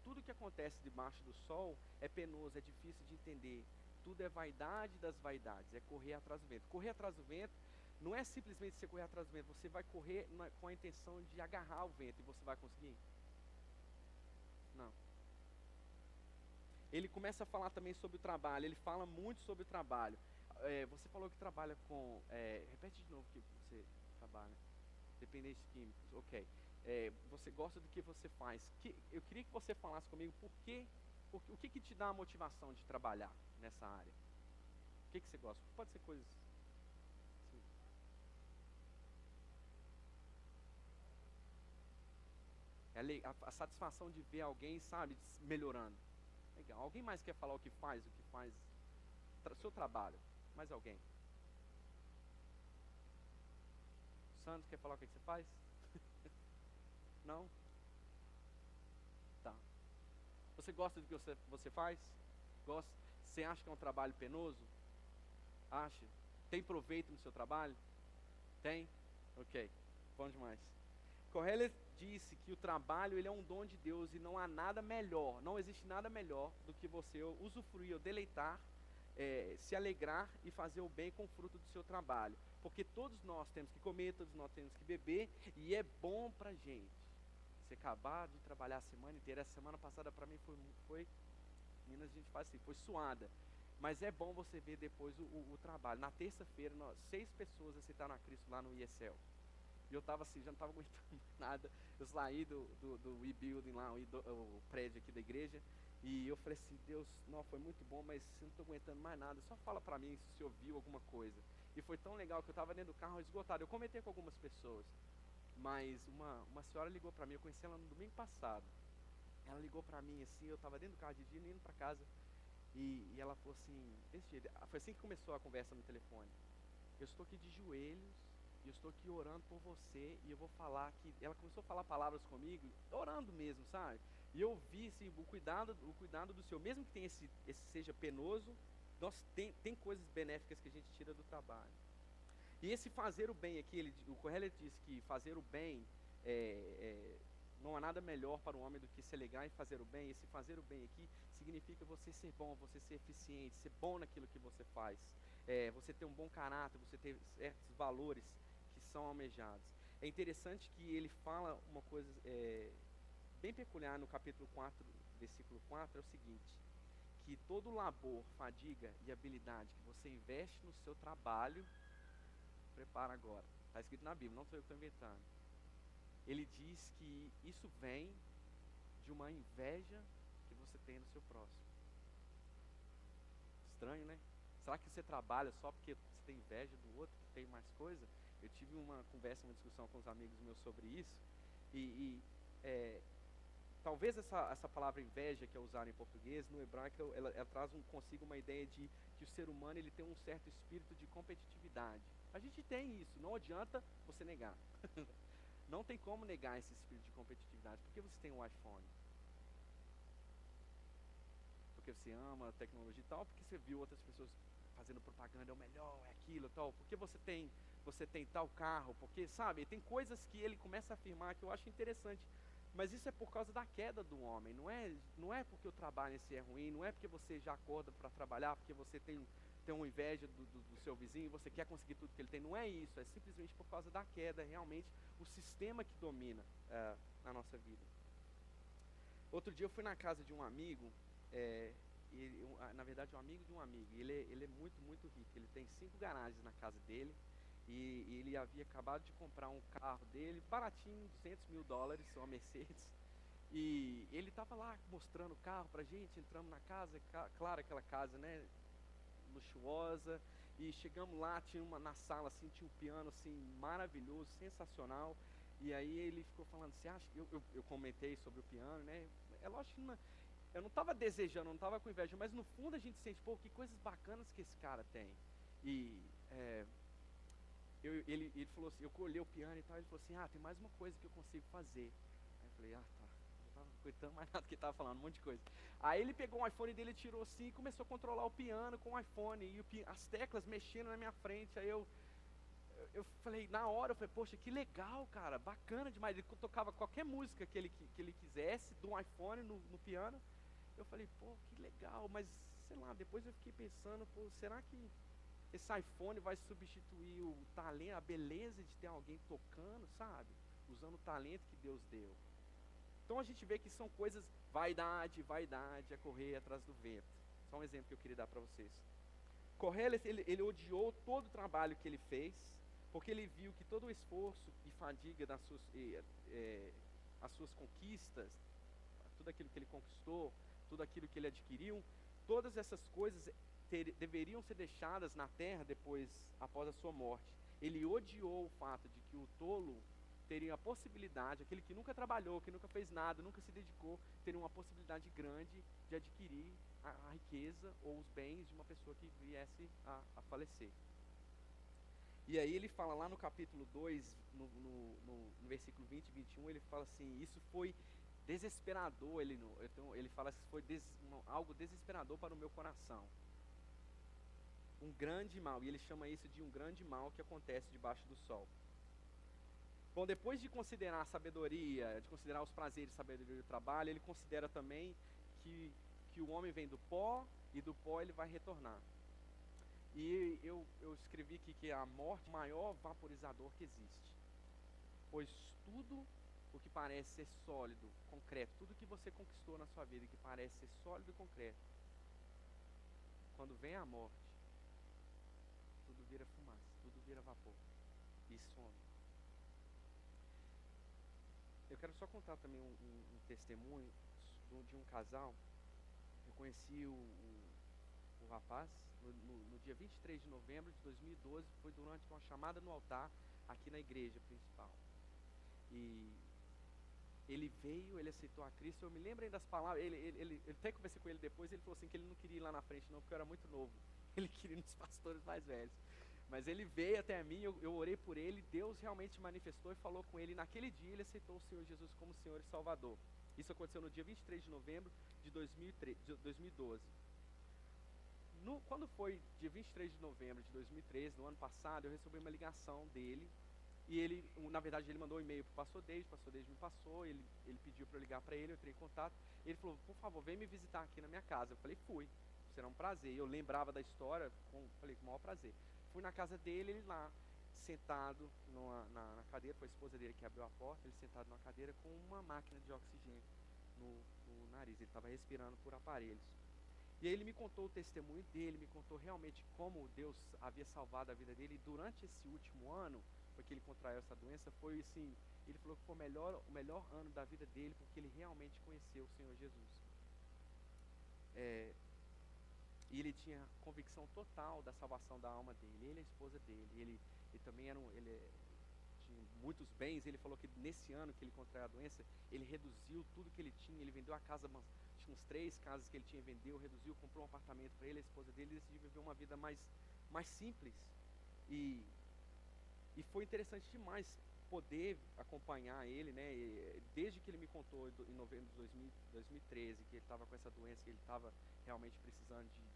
tudo que acontece debaixo do sol é penoso, é difícil de entender. Tudo é vaidade das vaidades, é correr atrás do vento. Correr atrás do vento não é simplesmente você correr atrás do vento, você vai correr com a intenção de agarrar o vento e você vai conseguir? Não. Ele começa a falar também sobre o trabalho, ele fala muito sobre o trabalho. Você falou que trabalha com, repete de novo o que você trabalha. Dependentes químicos, ok. Você gosta do que você faz. Eu queria que você falasse comigo o que te dá a motivação de trabalhar nessa área. O que você gosta? Pode ser coisas assim. A satisfação de ver alguém, sabe, melhorando. Legal. Alguém mais quer falar o que faz seu trabalho? Mais alguém? Santos, quer falar o que você faz? Não? Tá. Você gosta do que você faz? Gosta? Você acha que é um trabalho penoso? Acha? Tem proveito no seu trabalho? Tem? Ok. Bom demais. Kohelet disse que o trabalho ele é um dom de Deus e não há nada melhor, não existe nada melhor do que você usufruir ou deleitar, se alegrar e fazer o bem com o fruto do seu trabalho. Porque todos nós temos que comer, todos nós temos que beber e é bom pra gente. Você acabar de trabalhar a semana inteira. Essa semana passada para mim foi Minas a gente faz assim, foi suada. Mas é bom você ver depois o trabalho. Na terça-feira, 6 pessoas aceitaram a Cristo lá no ESL. E eu estava assim, já não estava aguentando nada. Eu saí do e-building lá, o prédio aqui da igreja. E eu falei assim, Deus, não, foi muito bom, mas eu não estou aguentando mais nada, só fala para mim se você ouviu alguma coisa. E foi tão legal que eu estava dentro do carro esgotado. Eu comentei com algumas pessoas, mas uma senhora ligou para mim, eu conheci ela no domingo passado. Ela ligou para mim assim, eu estava dentro do carro de dia, indo para casa, e ela falou assim, desse jeito, foi assim que começou a conversa no telefone. Eu estou aqui de joelhos, e eu estou aqui orando por você, e eu vou falar que... Ela começou a falar palavras comigo, orando mesmo, sabe? E eu vi assim, o cuidado do Senhor, mesmo que tenha esse seja penoso, tem coisas benéficas que a gente tira do trabalho. E esse fazer o bem aqui, o Correia diz que fazer o bem não há nada melhor para o homem do que se alegrar em fazer o bem. Esse fazer o bem aqui significa você ser bom, você ser eficiente, ser bom naquilo que você faz. Você ter um bom caráter, você ter certos valores que são almejados. É interessante que ele fala uma coisa bem peculiar no capítulo 4, versículo 4, é o seguinte: que todo labor, fadiga e habilidade que você investe no seu trabalho, prepara agora, está escrito na Bíblia, não sou eu que estou inventando. Ele diz que isso vem de uma inveja que você tem no seu próximo. Estranho, né? Será que você trabalha só porque você tem inveja do outro, que tem mais coisa? Eu tive uma conversa, uma discussão com os amigos meus sobre isso, talvez essa palavra inveja, que é usada em português, no hebraico, ela traz consigo uma ideia de que o ser humano ele tem um certo espírito de competitividade. A gente tem isso, não adianta você negar. Não tem como negar esse espírito de competitividade. Por que você tem um iPhone? Porque você ama a tecnologia e tal, porque você viu outras pessoas fazendo propaganda, é o melhor, é aquilo e tal. Por que você tem tal carro? Porque, sabe, tem coisas que ele começa a afirmar que eu acho interessante. Mas isso é por causa da queda do homem, não é porque o trabalho em si é ruim, não é porque você já acorda para trabalhar, porque você tem uma inveja do seu vizinho, você quer conseguir tudo que ele tem, não é isso, é simplesmente por causa da queda, é realmente o sistema que domina a nossa vida. Outro dia eu fui na casa de um amigo, na verdade um amigo de um amigo, e ele é muito, muito rico, ele tem 5 garagens na casa dele, e ele havia acabado de comprar um carro dele, baratinho, $200 mil, uma Mercedes, e ele estava lá mostrando o carro pra gente, entramos na casa, claro, aquela casa, né, luxuosa, e chegamos lá, na sala, assim, tinha um piano, assim, maravilhoso, sensacional, e aí ele ficou falando assim, eu comentei sobre o piano, né, é lógico que eu não estava desejando, não estava com inveja, mas no fundo a gente sente, pô, que coisas bacanas que esse cara tem, e ele falou assim, eu olhei o piano e tal, ele falou assim, tem mais uma coisa que eu consigo fazer. Aí eu falei, tá, não estava aguentando mais nada que ele estava falando, um monte de coisa. Aí ele pegou um iPhone dele, tirou assim e começou a controlar o piano com o iPhone, e as teclas mexendo na minha frente. Aí eu falei, na hora, eu falei, poxa, que legal, cara, bacana demais. Ele tocava qualquer música que ele quisesse, do iPhone no piano. Eu falei, pô, que legal, mas sei lá, depois eu fiquei pensando, pô, será que esse iPhone vai substituir o talento, a beleza de ter alguém tocando, sabe? Usando o talento que Deus deu. Então a gente vê que são coisas, vaidade, é correr atrás do vento. Só um exemplo que eu queria dar para vocês. Correia, ele odiou todo o trabalho que ele fez, porque ele viu que todo o esforço e fadiga as suas conquistas, tudo aquilo que ele conquistou, tudo aquilo que ele adquiriu, todas essas coisas deveriam ser deixadas na terra após a sua morte. Ele odiou o fato de que o tolo teria a possibilidade, aquele que nunca trabalhou, que nunca fez nada, nunca se dedicou, teria uma possibilidade grande de adquirir a riqueza ou os bens de uma pessoa que viesse a falecer. E aí ele fala lá no capítulo 2, no versículo 20 e 21, ele fala assim, isso foi desesperador, ele fala que foi algo desesperador para o meu coração. Um grande mal, e ele chama isso de um grande mal que acontece debaixo do sol. Bom, depois de considerar a sabedoria, de considerar os prazeres, sabedoria do trabalho, ele considera também que o homem vem do pó, e do pó ele vai retornar. E eu escrevi aqui que a morte é o maior vaporizador que existe. Pois tudo o que parece ser sólido, concreto, tudo que você conquistou na sua vida que parece ser sólido e concreto, quando vem a morte, tudo vira fumaça, tudo vira vapor e some. Eu quero só contar também um testemunho de um casal conheci o rapaz no dia 23 de novembro de 2012, foi durante uma chamada no altar aqui na igreja principal. E ele veio, ele aceitou a Cristo. Eu me lembro ainda das palavras, ele até conversei com ele depois, ele falou assim que ele não queria ir lá na frente não, porque eu era muito novo. Ele queria ir nos pastores mais velhos. Mas ele veio até mim, eu orei por ele, Deus realmente manifestou e falou com ele. E naquele dia ele aceitou o Senhor Jesus como Senhor e Salvador. Isso aconteceu no dia 23 de novembro de 2012. Quando foi dia 23 de novembro de 2013, no ano passado, eu recebi uma ligação dele. E ele, na verdade, ele mandou um e-mail para o pastor Deide me passou, ele pediu para eu ligar para ele, eu entrei em contato. Ele falou, por favor, vem me visitar aqui na minha casa. Eu falei, fui, será um prazer. Eu lembrava da história, falei, com o maior prazer. Fui na casa dele, ele lá, sentado na cadeira, foi a esposa dele que abriu a porta, ele sentado numa cadeira com uma máquina de oxigênio no nariz, ele estava respirando por aparelhos. E aí ele me contou o testemunho dele, me contou realmente como Deus havia salvado a vida dele. E durante esse último ano, porque ele contraiu essa doença, foi assim, ele falou que foi o melhor ano da vida dele, porque ele realmente conheceu o Senhor Jesus. E ele tinha convicção total da salvação da alma dele, ele e a esposa dele. Ele também tinha muitos bens. Ele falou que nesse ano que ele contraiu a doença, ele reduziu tudo que ele tinha, ele vendeu a casa, tinha uns 3 casas que ele tinha, vendeu, reduziu, comprou um apartamento para ele, a esposa dele, e decidiu viver uma vida mais simples. E foi interessante demais poder acompanhar ele, né? Desde que ele me contou em novembro de 2013 que ele estava com essa doença, que ele estava realmente precisando de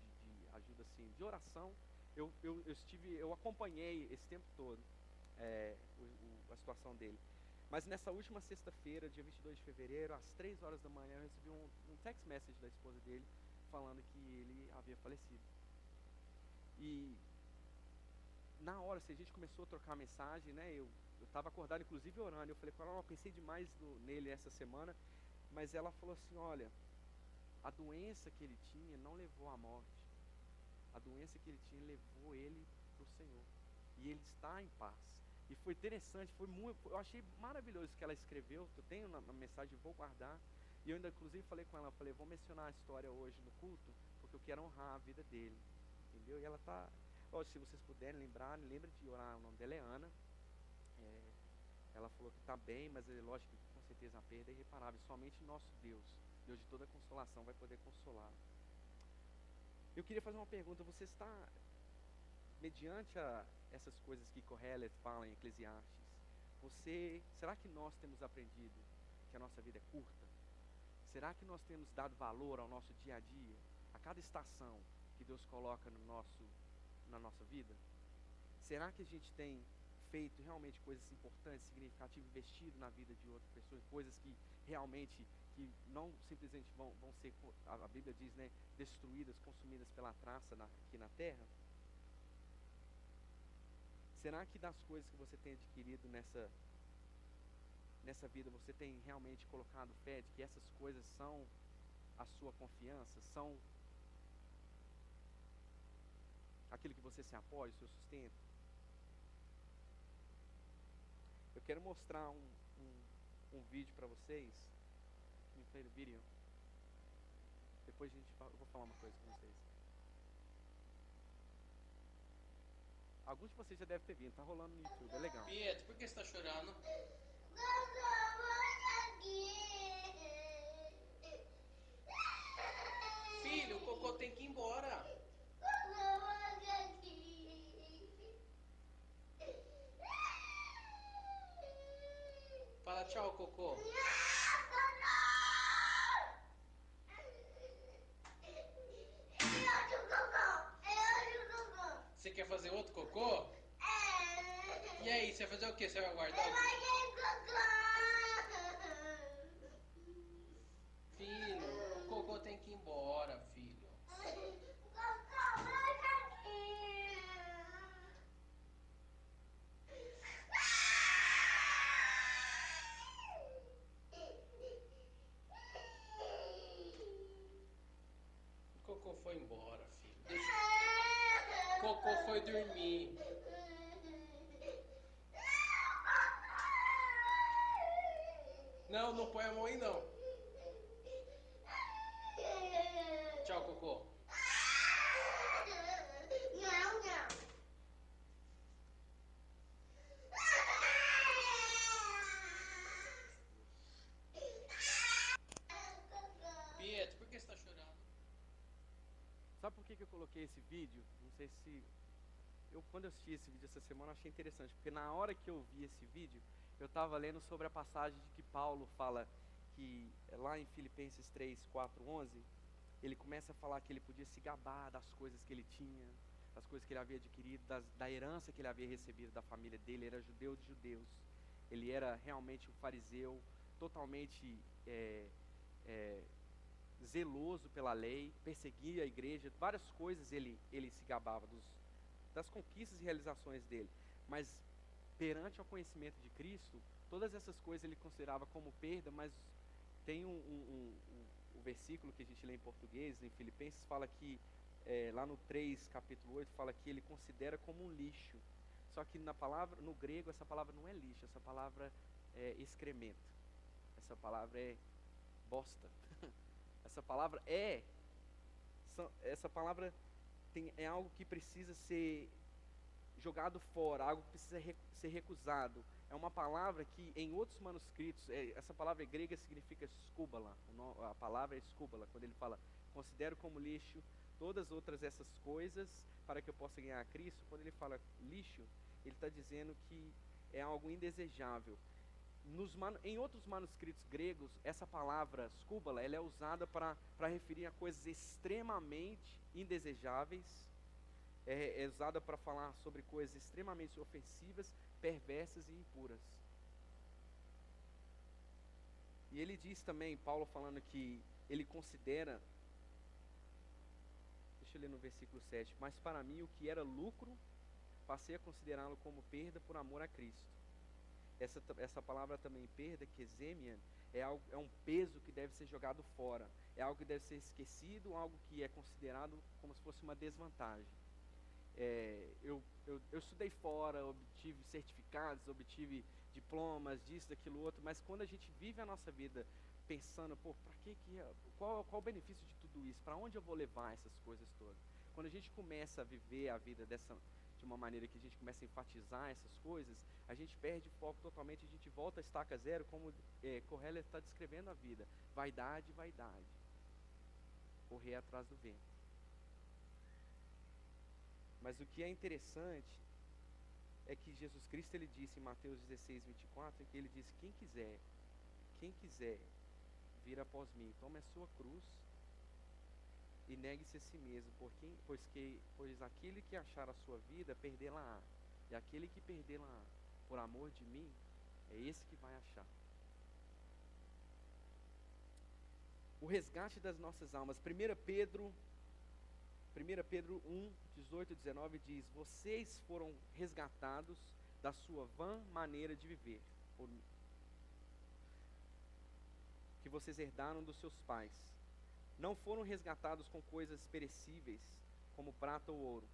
ajuda, assim, de oração, eu acompanhei esse tempo todo a situação dele. Mas nessa última sexta-feira, dia 22 de fevereiro, às 3 horas da manhã, eu recebi um text message da esposa dele falando que ele havia falecido. E na hora, assim, a gente começou a trocar mensagem, né? Eu estava acordado, inclusive orando. Eu falei com ela, eu pensei demais nele essa semana, mas ela falou assim, olha, a doença que ele tinha não levou à morte. A doença que ele tinha levou ele para o Senhor. E ele está em paz. E foi interessante, eu achei maravilhoso o que ela escreveu, que eu tenho na mensagem, vou guardar. E eu ainda, inclusive, falei com ela, vou mencionar a história hoje no culto, porque eu quero honrar a vida dele. Entendeu? E ela está... se vocês puderem lembrar, lembre de orar, o nome dela é Ana. Ela falou que está bem, mas é lógico que com certeza a perda é irreparável. Somente nosso Deus de toda consolação, vai poder consolar. Eu queria fazer uma pergunta, você está, mediante essas coisas que Kohelet fala em Eclesiastes, será que nós temos aprendido que a nossa vida é curta? Será que nós temos dado valor ao nosso dia a dia, a cada estação que Deus coloca na nossa vida? Será que a gente tem feito realmente coisas importantes, significativas, investido na vida de outra pessoa, coisas que realmente, que não simplesmente vão ser, a Bíblia diz, né, destruídas, consumidas pela traça aqui na terra? Será que das coisas que você tem adquirido nessa vida, você tem realmente colocado fé de que essas coisas são a sua confiança, são aquilo que você se apoia, o seu sustento? Eu quero mostrar um vídeo para vocês. Me play the video. Depois eu vou falar uma coisa com vocês. Alguns de vocês já devem ter visto, tá rolando no YouTube, é legal. Pietro, por que você tá chorando? Filho, o Cocô tem que ir embora. Fala tchau, Cocô. Você quer fazer outro cocô? E aí, você vai fazer o quê? Você vai guardar o quê? Filho, o Cocô tem que ir embora, filho. O Cocô foi embora, filho. O Cocô foi dormir. Não põe a mão aí não. Tchau, Sabe por que eu coloquei esse vídeo? Não sei se... Quando eu assisti esse vídeo essa semana, eu achei interessante, porque na hora que eu vi esse vídeo, eu estava lendo sobre a passagem de que Paulo fala que, lá em Filipenses 3, 4, 11, ele começa a falar que ele podia se gabar das coisas que ele tinha, das coisas que ele havia adquirido, da herança que ele havia recebido da família dele. Ele era judeu de judeus, ele era realmente um fariseu, totalmente zeloso pela lei, perseguia a igreja, várias coisas ele se gabava das conquistas e realizações dele, mas perante ao conhecimento de Cristo, todas essas coisas ele considerava como perda. Mas tem o versículo que a gente lê em português, em Filipenses, fala que, lá no 3, capítulo 8, fala que ele considera como um lixo. Só que no grego, essa palavra não é lixo, essa palavra é excremento, essa palavra é bosta. Essa palavra é algo que precisa ser jogado fora, algo que precisa ser recusado. É uma palavra que em outros manuscritos, essa palavra grega significa skubala, a palavra é skubala, quando ele fala, considero como lixo todas outras essas coisas para que eu possa ganhar a Cristo. Quando ele fala lixo, ele está dizendo que é algo indesejável. Em outros manuscritos gregos, essa palavra skubala, ela é usada para referir a coisas extremamente indesejáveis, é usada para falar sobre coisas extremamente ofensivas, perversas e impuras. E ele diz também, Paulo falando que ele considera, deixa eu ler no versículo 7, mas para mim o que era lucro, passei a considerá-lo como perda por amor a Cristo. Essa palavra também, perda, kezemian, é um peso que deve ser jogado fora, é algo que deve ser esquecido, algo que é considerado como se fosse uma desvantagem. Eu estudei fora, obtive certificados, obtive diplomas, disso, daquilo, outro, mas quando a gente vive a nossa vida pensando, qual o benefício de tudo isso, para onde eu vou levar essas coisas todas? Quando a gente começa a viver a vida de uma maneira que a gente começa a enfatizar essas coisas, a gente perde o foco totalmente, a gente volta a estaca zero, como Corrélia está descrevendo a vida. Vaidade, vaidade. Correr atrás do vento. Mas o que é interessante é que Jesus Cristo, ele disse em Mateus 16, 24, que ele disse, quem quiser vir após mim, tome a sua cruz e negue-se a si mesmo, pois aquele que achar a sua vida, perdê-la-á, e aquele que perdê-la-á por amor de mim, é esse que vai achar. O resgate das nossas almas. 1 Pedro 1, 18 e 19 diz, vocês foram resgatados da sua vã maneira de viver, que vocês herdaram dos seus pais. Não foram resgatados com coisas perecíveis, como prata ou ouro,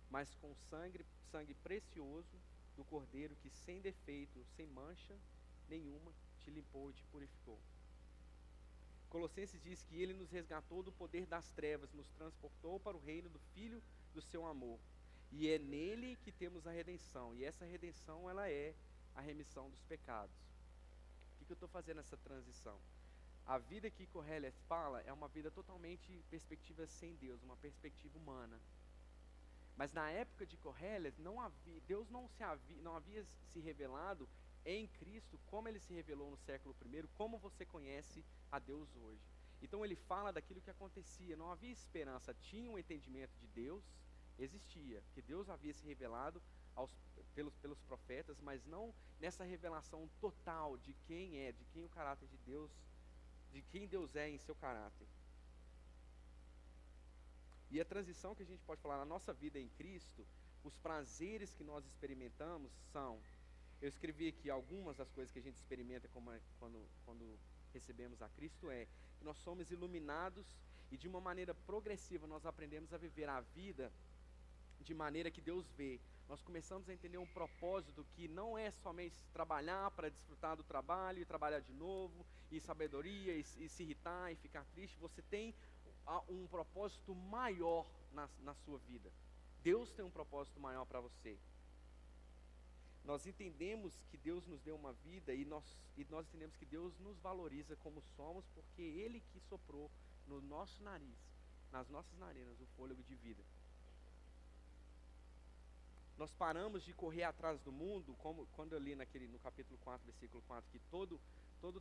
mas com sangue precioso do Cordeiro, que sem defeito, sem mancha nenhuma, te limpou e te purificou. Colossenses diz que ele nos resgatou do poder das trevas, nos transportou para o reino do Filho do seu amor. E é nele que temos a redenção. E essa redenção, ela é a remissão dos pecados. O que eu estou fazendo essa transição? A vida que Corrélia fala é uma vida totalmente perspectiva sem Deus, uma perspectiva humana. Mas na época de Corrélia, Deus não havia se revelado em Cristo como ele se revelou no século I, como você conhece a Deus hoje. Então ele fala daquilo que acontecia, não havia esperança, tinha um entendimento de Deus, existia, que Deus havia se revelado pelos profetas, mas não nessa revelação total de quem o caráter de Deus, de quem Deus é em seu caráter. E a transição que a gente pode falar na nossa vida em Cristo, os prazeres que nós experimentamos são, eu escrevi aqui algumas das coisas que a gente experimenta quando recebemos a Cristo, que nós somos iluminados e de uma maneira progressiva nós aprendemos a viver a vida de maneira que Deus vê. Nós começamos a entender um propósito que não é somente trabalhar para desfrutar do trabalho e trabalhar de novo, e sabedoria, e se irritar e ficar triste. Você tem um propósito maior na sua vida. Deus tem um propósito maior para você. Nós entendemos que Deus nos deu uma vida e nós entendemos que Deus nos valoriza como somos, porque Ele que soprou no nosso nariz nas nossas narinas o fôlego de vida. Nós paramos de correr atrás do mundo, como quando eu li no capítulo 4, versículo 4, que todo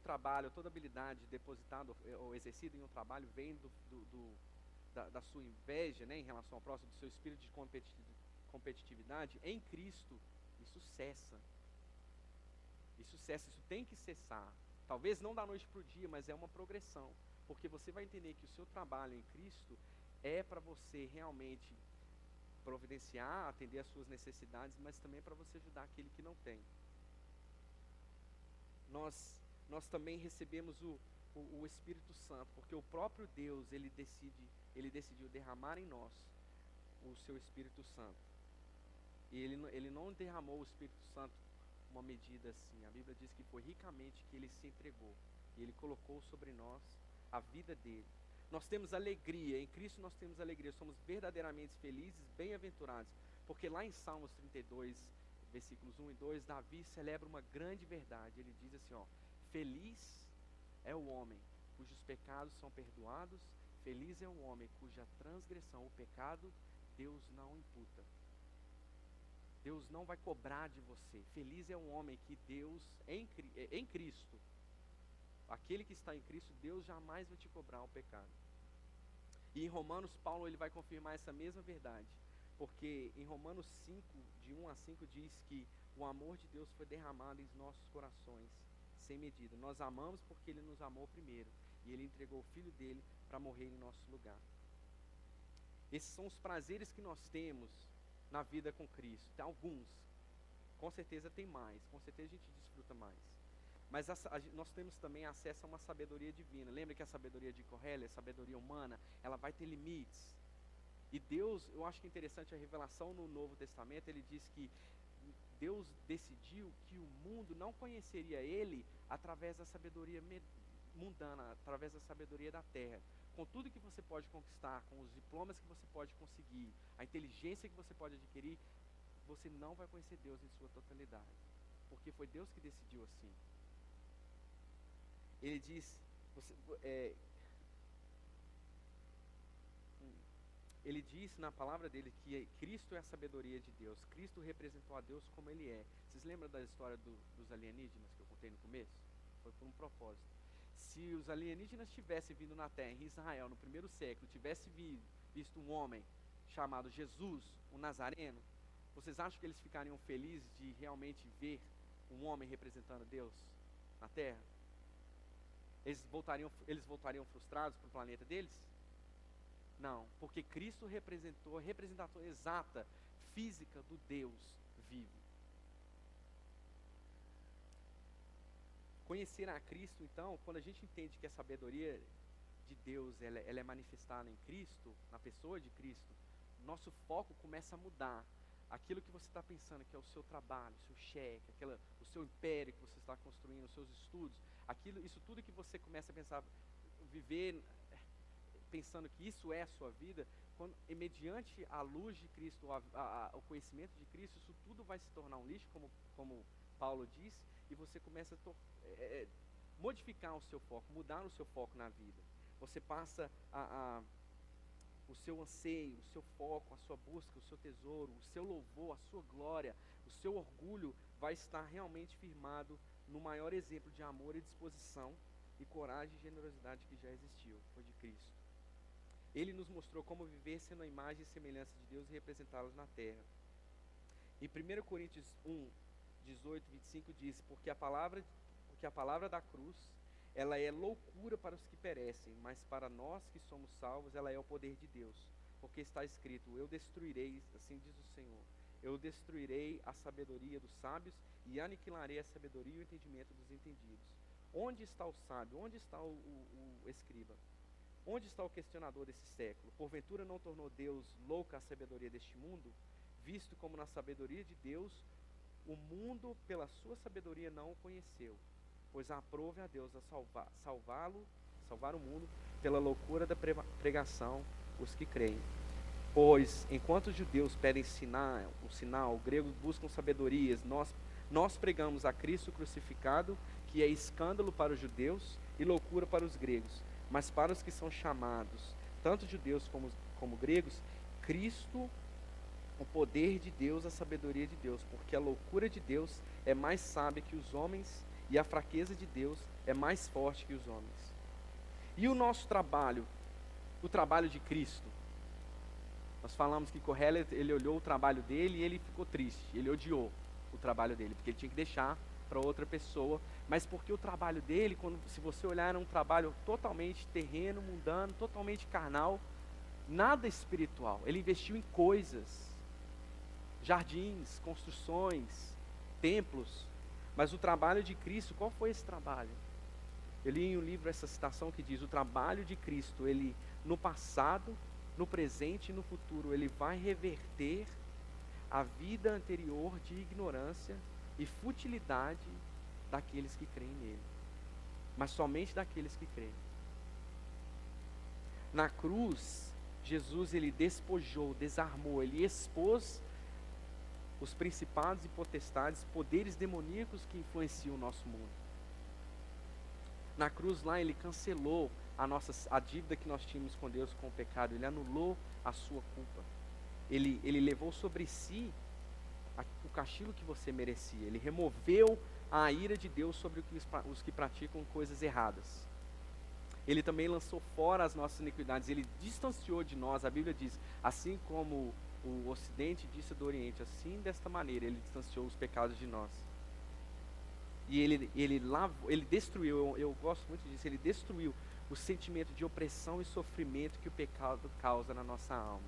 trabalho, toda habilidade depositada ou exercida em um trabalho vem da sua inveja, né, em relação ao próximo, do seu espírito de competitividade. Em Cristo, isso cessa. Isso tem que cessar. Talvez não da noite para o dia, mas é uma progressão. Porque você vai entender que o seu trabalho em Cristo é para você realmente providenciar, atender às suas necessidades, mas também para você ajudar aquele que não tem. Nós também recebemos o Espírito Santo, porque o próprio Deus, ele decidiu derramar em nós o seu Espírito Santo. E ele não derramou o Espírito Santo uma medida assim. A Bíblia diz que foi ricamente que ele se entregou. E ele colocou sobre nós a vida dele. Nós temos alegria, em Cristo nós temos alegria, somos verdadeiramente felizes, bem-aventurados, porque lá em Salmos 32, versículos 1 e 2, Davi celebra uma grande verdade. Ele diz assim, feliz é o homem cujos pecados são perdoados, feliz é o homem cuja transgressão, o pecado, Deus não imputa. Deus não vai cobrar de você. Feliz é o homem que Deus, em Cristo, aquele que está em Cristo, Deus jamais vai te cobrar o pecado. E em Romanos, Paulo ele vai confirmar essa mesma verdade, porque em Romanos 5, de 1 a 5, diz que o amor de Deus foi derramado em nossos corações, sem medida. Nós amamos porque ele nos amou primeiro, e ele entregou o Filho dele para morrer em nosso lugar. Esses são os prazeres que nós temos na vida com Cristo. Tem alguns, com certeza tem mais, com certeza a gente desfruta mais. Mas nós temos também acesso a uma sabedoria divina. Lembra que a sabedoria de Corrélia, a sabedoria humana, ela vai ter limites. E Deus, eu acho que é interessante a revelação no Novo Testamento, ele diz que Deus decidiu que o mundo não conheceria ele através da sabedoria mundana, através da sabedoria da terra. Com tudo que você pode conquistar, com os diplomas que você pode conseguir, a inteligência que você pode adquirir, você não vai conhecer Deus em sua totalidade. Porque foi Deus que decidiu assim. Ele diz, ele diz na palavra dele que Cristo é a sabedoria de Deus. Cristo representou a Deus como ele é. Vocês lembram da história dos alienígenas que eu contei no começo? Foi por um propósito. Se os alienígenas tivessem vindo na terra, em Israel, no primeiro século, tivessem visto um homem chamado Jesus, um Nazareno, vocês acham que eles ficariam felizes de realmente ver um homem representando Deus na terra? Eles voltariam frustrados para o planeta deles? Não, porque Cristo representou a representação exata, física do Deus vivo. Conhecer a Cristo, então, quando a gente entende que a sabedoria de Deus ela é manifestada em Cristo, na pessoa de Cristo, nosso foco começa a mudar. Aquilo que você está pensando que é o seu trabalho, o seu cheque, o seu império que você está construindo, os seus estudos, isso tudo que você começa a pensar, viver pensando que isso é a sua vida, mediante a luz de Cristo, o conhecimento de Cristo, isso tudo vai se tornar um lixo, como Paulo diz, e você começa a modificar o seu foco, mudar o seu foco na vida. Você passa o seu anseio, o seu foco, a sua busca, o seu tesouro, o seu louvor, a sua glória, o seu orgulho vai estar realmente firmado no maior exemplo de amor e disposição e coragem e generosidade que já existiu, foi de Cristo. Ele nos mostrou como viver sendo a imagem e semelhança de Deus e representá-los na terra. Em 1 Coríntios 1, 18, 25 diz, porque a palavra da cruz, ela é loucura para os que perecem, mas para nós que somos salvos, ela é o poder de Deus. Porque está escrito, eu destruirei, assim diz o Senhor, eu destruirei a sabedoria dos sábios e aniquilarei a sabedoria e o entendimento dos entendidos. Onde está o sábio? Onde está o escriba? Onde está o questionador desse século? Porventura não tornou Deus louca a sabedoria deste mundo? Visto como na sabedoria de Deus, o mundo pela sua sabedoria não o conheceu. Pois aprove a Deus a salvar o mundo pela loucura da pregação os que creem. Pois, enquanto os judeus pedem um sinal, os gregos buscam sabedorias, nós pregamos a Cristo crucificado, que é escândalo para os judeus e loucura para os gregos. Mas para os que são chamados, tanto judeus como gregos, Cristo, o poder de Deus, a sabedoria de Deus, porque a loucura de Deus é mais sábia que os homens e a fraqueza de Deus é mais forte que os homens. E o nosso trabalho, o trabalho de Cristo, nós falamos que Kohelet, ele olhou o trabalho dele e ele ficou triste, ele odiou o trabalho dele, porque ele tinha que deixar para outra pessoa, mas porque o trabalho dele, se você olhar, era um trabalho totalmente terreno, mundano, totalmente carnal, nada espiritual. Ele investiu em coisas, jardins, construções, templos, mas o trabalho de Cristo, qual foi esse trabalho? Eu li em um livro essa citação que diz: o trabalho de Cristo, ele no passado, no presente e no futuro, ele vai reverter a vida anterior de ignorância e futilidade daqueles que creem nele, mas somente daqueles que creem. Na cruz, Jesus, ele despojou, desarmou, ele expôs os principados e potestades, poderes demoníacos que influenciam o nosso mundo. Na cruz lá, ele cancelou a dívida que nós tínhamos com Deus, com o pecado. Ele anulou a sua culpa. Ele levou sobre si o castigo que você merecia. Ele removeu a ira de Deus sobre os que praticam coisas erradas. Ele também lançou fora as nossas iniquidades. Ele distanciou de nós. A Bíblia diz: assim como o Ocidente disse do Oriente, assim, desta maneira, ele distanciou os pecados de nós. E ele destruiu, eu gosto muito disso, ele destruiu o sentimento de opressão e sofrimento que o pecado causa na nossa alma.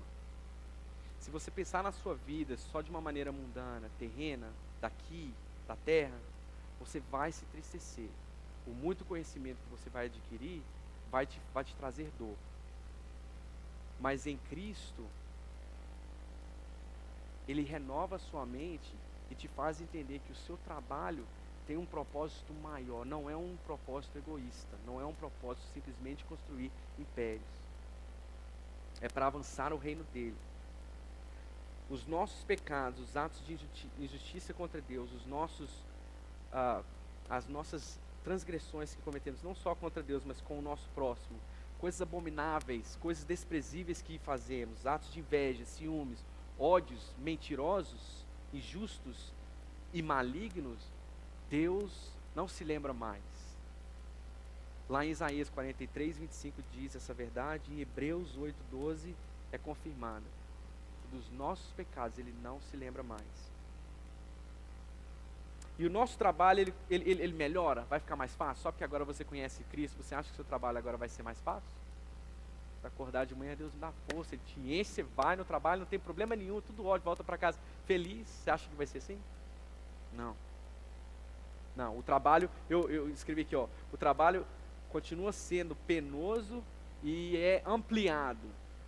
Se você pensar na sua vida só de uma maneira mundana, terrena, daqui, da terra, você vai se entristecer. O muito conhecimento que você vai adquirir vai te trazer dor. Mas em Cristo, ele renova a sua mente e te faz entender que o seu trabalho tem um propósito maior, não é um propósito egoísta, não é um propósito simplesmente construir impérios. É para avançar o reino dele. Os nossos pecados, os atos de injustiça contra Deus, as nossas transgressões que cometemos, não só contra Deus, mas com o nosso próximo, coisas abomináveis, coisas desprezíveis que fazemos, atos de inveja, ciúmes, ódios mentirosos, injustos e malignos, Deus não se lembra mais. Lá em Isaías 43, 25 diz essa verdade, em Hebreus 8, 12 é confirmada. Dos nossos pecados ele não se lembra mais. E o nosso trabalho, ele melhora, vai ficar mais fácil? Só porque agora você conhece Cristo, você acha que o seu trabalho agora vai ser mais fácil? Para acordar de manhã, Deus me dá força, Ele te enche, você vai no trabalho, não tem problema nenhum, tudo ótimo, volta para casa feliz. Você acha que vai ser assim? Não. Não, o trabalho, eu escrevi aqui, ó, o trabalho continua sendo penoso e é ampliado,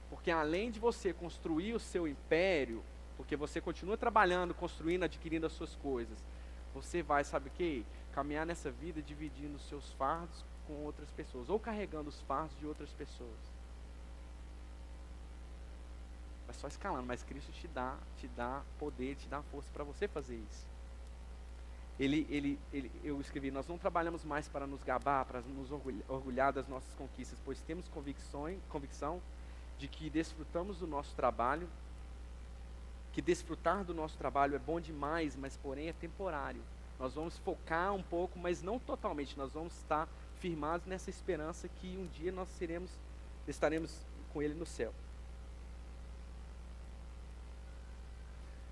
porque além de você construir o seu império, porque você continua trabalhando, construindo, adquirindo as suas coisas, você vai, sabe o que? Caminhar nessa vida dividindo os seus fardos com outras pessoas, ou carregando os fardos de outras pessoas. É só escalando, mas Cristo te dá poder, te dá força para você fazer isso. Eu escrevi: nós não trabalhamos mais para nos gabar, para nos orgulhar das nossas conquistas, pois temos convicção de que desfrutamos do nosso trabalho, que desfrutar do nosso trabalho é bom demais, mas porém é temporário. Nós vamos focar um pouco, mas não totalmente, nós vamos estar firmados nessa esperança que um dia nós estaremos com Ele no céu.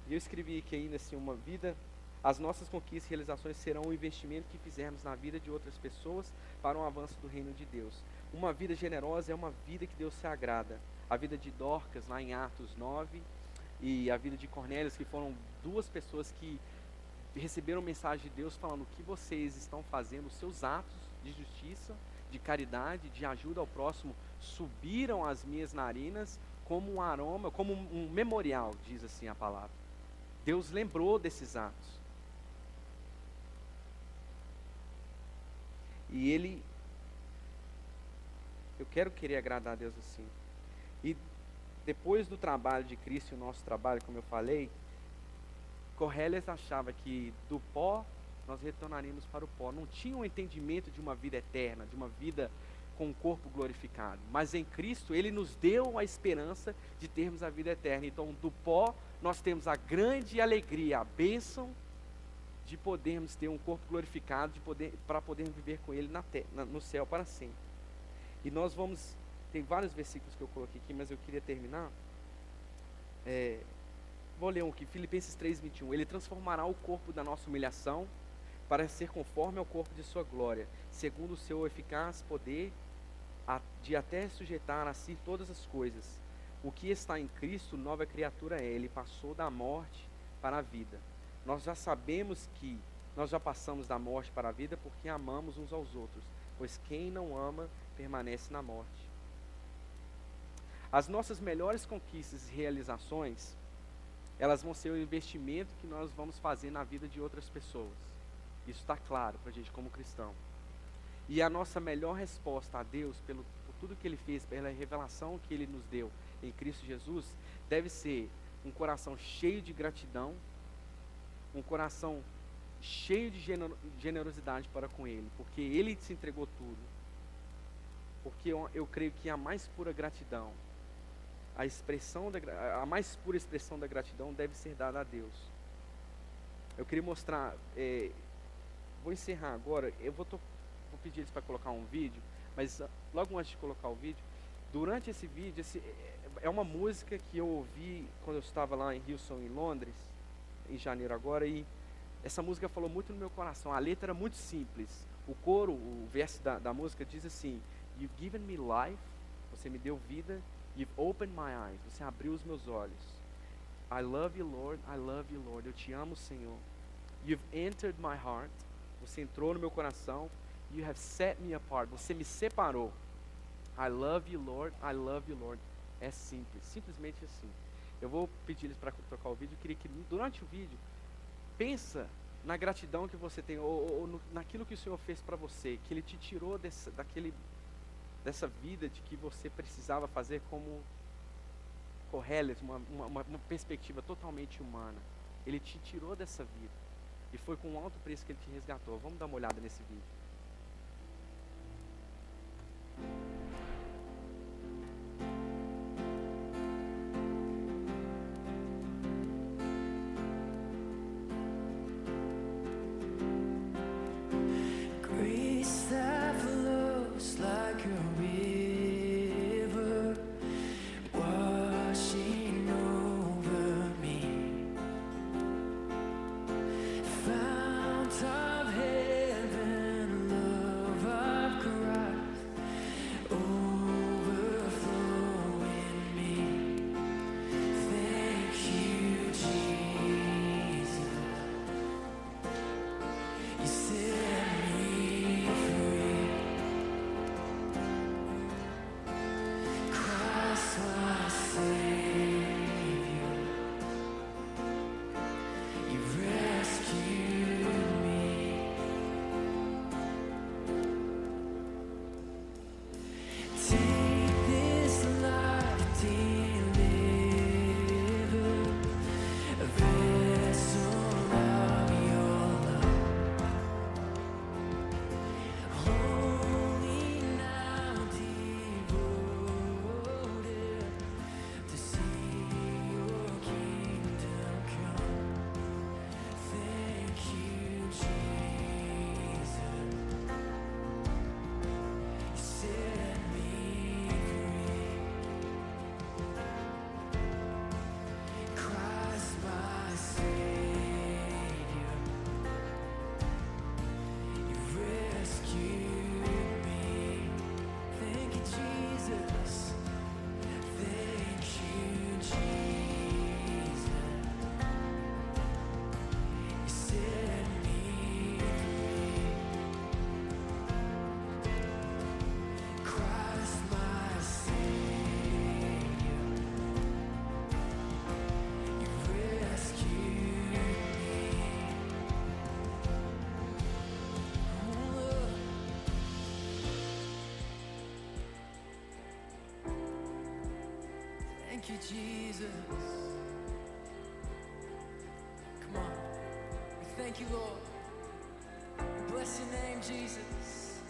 E eu escrevi aqui ainda assim, uma vida... As nossas conquistas e realizações serão o investimento que fizermos na vida de outras pessoas para um avanço do reino de Deus. Uma vida generosa é uma vida que Deus se agrada. A vida de Dorcas, lá em Atos 9, e a vida de Cornélios, que foram duas pessoas que receberam mensagem de Deus falando: o que vocês estão fazendo, os seus atos de justiça, de caridade, de ajuda ao próximo, subiram às minhas narinas como um aroma, como um memorial, diz assim a palavra. Deus lembrou desses atos. E eu quero querer agradar a Deus assim. E depois do trabalho de Cristo e o nosso trabalho, como eu falei, Kohelet achava que do pó nós retornaríamos para o pó. Não tinha um entendimento de uma vida eterna, de uma vida com um corpo glorificado, mas em Cristo Ele nos deu a esperança de termos a vida eterna. Então, do pó, nós temos a grande alegria, a bênção de podermos ter um corpo glorificado, para podermos viver com Ele no céu para sempre. E nós tem vários versículos que eu coloquei aqui, mas eu queria terminar. Vou ler um aqui, Filipenses 3:21. Ele transformará o corpo da nossa humilhação para ser conforme ao corpo de sua glória, segundo o seu eficaz poder, de até sujeitar a si todas as coisas. O que está em Cristo, nova criatura é. Ele passou da morte para a vida. Nós já sabemos que nós já passamos da morte para a vida porque amamos uns aos outros, pois quem não ama permanece na morte. As nossas melhores conquistas e realizações, elas vão ser o investimento que nós vamos fazer na vida de outras pessoas. Isso está claro para a gente como cristão. E a nossa melhor resposta a Deus, por tudo que Ele fez, pela revelação que Ele nos deu em Cristo Jesus, deve ser um coração cheio de gratidão, um coração cheio de generosidade para com Ele, porque Ele se entregou tudo. Porque eu creio que a mais pura gratidão, a mais pura expressão da gratidão deve ser dada a Deus. Eu queria mostrar, vou encerrar agora, eu vou pedir eles para colocar um vídeo, mas logo antes de colocar o vídeo, durante esse vídeo, é uma música que eu ouvi quando eu estava lá em Hillsong, em Londres, em janeiro agora, e essa música falou muito no meu coração. A letra era muito simples. O coro, o verso da música diz assim: You've given me life, você me deu vida. You've opened my eyes, você abriu os meus olhos. I love you, Lord, eu te amo, Senhor. You've entered my heart, você entrou no meu coração. You have set me apart, você me separou. I love you, Lord, é simples, simplesmente assim. Eu vou pedir eles para tocar o vídeo. Eu queria que durante o vídeo, pensa na gratidão que você tem, ou naquilo que o Senhor fez para você, que Ele te tirou dessa vida de que você precisava fazer como Correles, uma perspectiva totalmente humana. Ele te tirou dessa vida, e foi com um alto preço que Ele te resgatou. Vamos dar uma olhada nesse vídeo. Grace that flows like a river, washing over me. Fount of heaven, love of Christ, overflow in me. Thank you, Jesus. You set me free. Christ my Savior, you rescued me. Take this life delivered, a vessel of your love. Holy now devoted to see your kingdom come. Thank you, Jesus. You set me free. Christ my Savior, you rescued me. Thank you, Jesus. Thank you, Jesus. You set me free. Christ my Savior, you rescued me. Thank you, Jesus. Come on. We thank you, Lord. We bless your name, Jesus.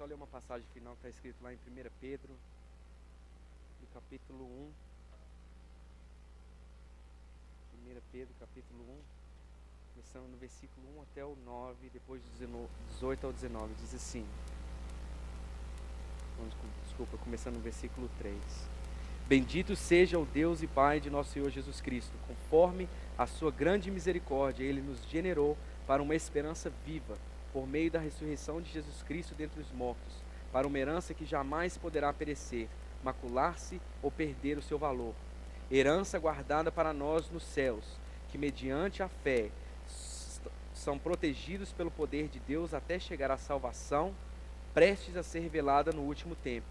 só ler uma passagem final que está escrito lá em 1 Pedro, no capítulo 1. 1 Pedro, capítulo 1, começando no versículo 1 até o 9, depois do 18 ao 19, diz assim. Desculpa, começando no versículo 3. Bendito seja o Deus e Pai de nosso Senhor Jesus Cristo, conforme a sua grande misericórdia, Ele nos generou para uma esperança viva, por meio da ressurreição de Jesus Cristo dentre os mortos, para uma herança que jamais poderá perecer, macular-se ou perder o seu valor. Herança guardada para nós nos céus, que mediante a fé são protegidos pelo poder de Deus até chegar à salvação, prestes a ser revelada no último tempo.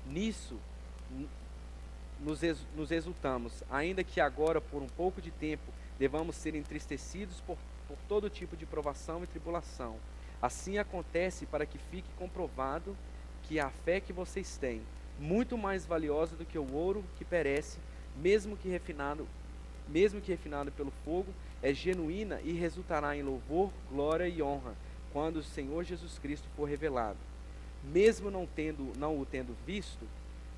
Nisso nos exultamos, ainda que agora, por um pouco de tempo, devamos ser entristecidos por todo tipo de provação e tribulação. Assim acontece para que fique comprovado que a fé que vocês têm, muito mais valiosa do que o ouro que perece, mesmo que refinado pelo fogo, é genuína e resultará em louvor, glória e honra, quando o Senhor Jesus Cristo for revelado. Mesmo não o tendo visto,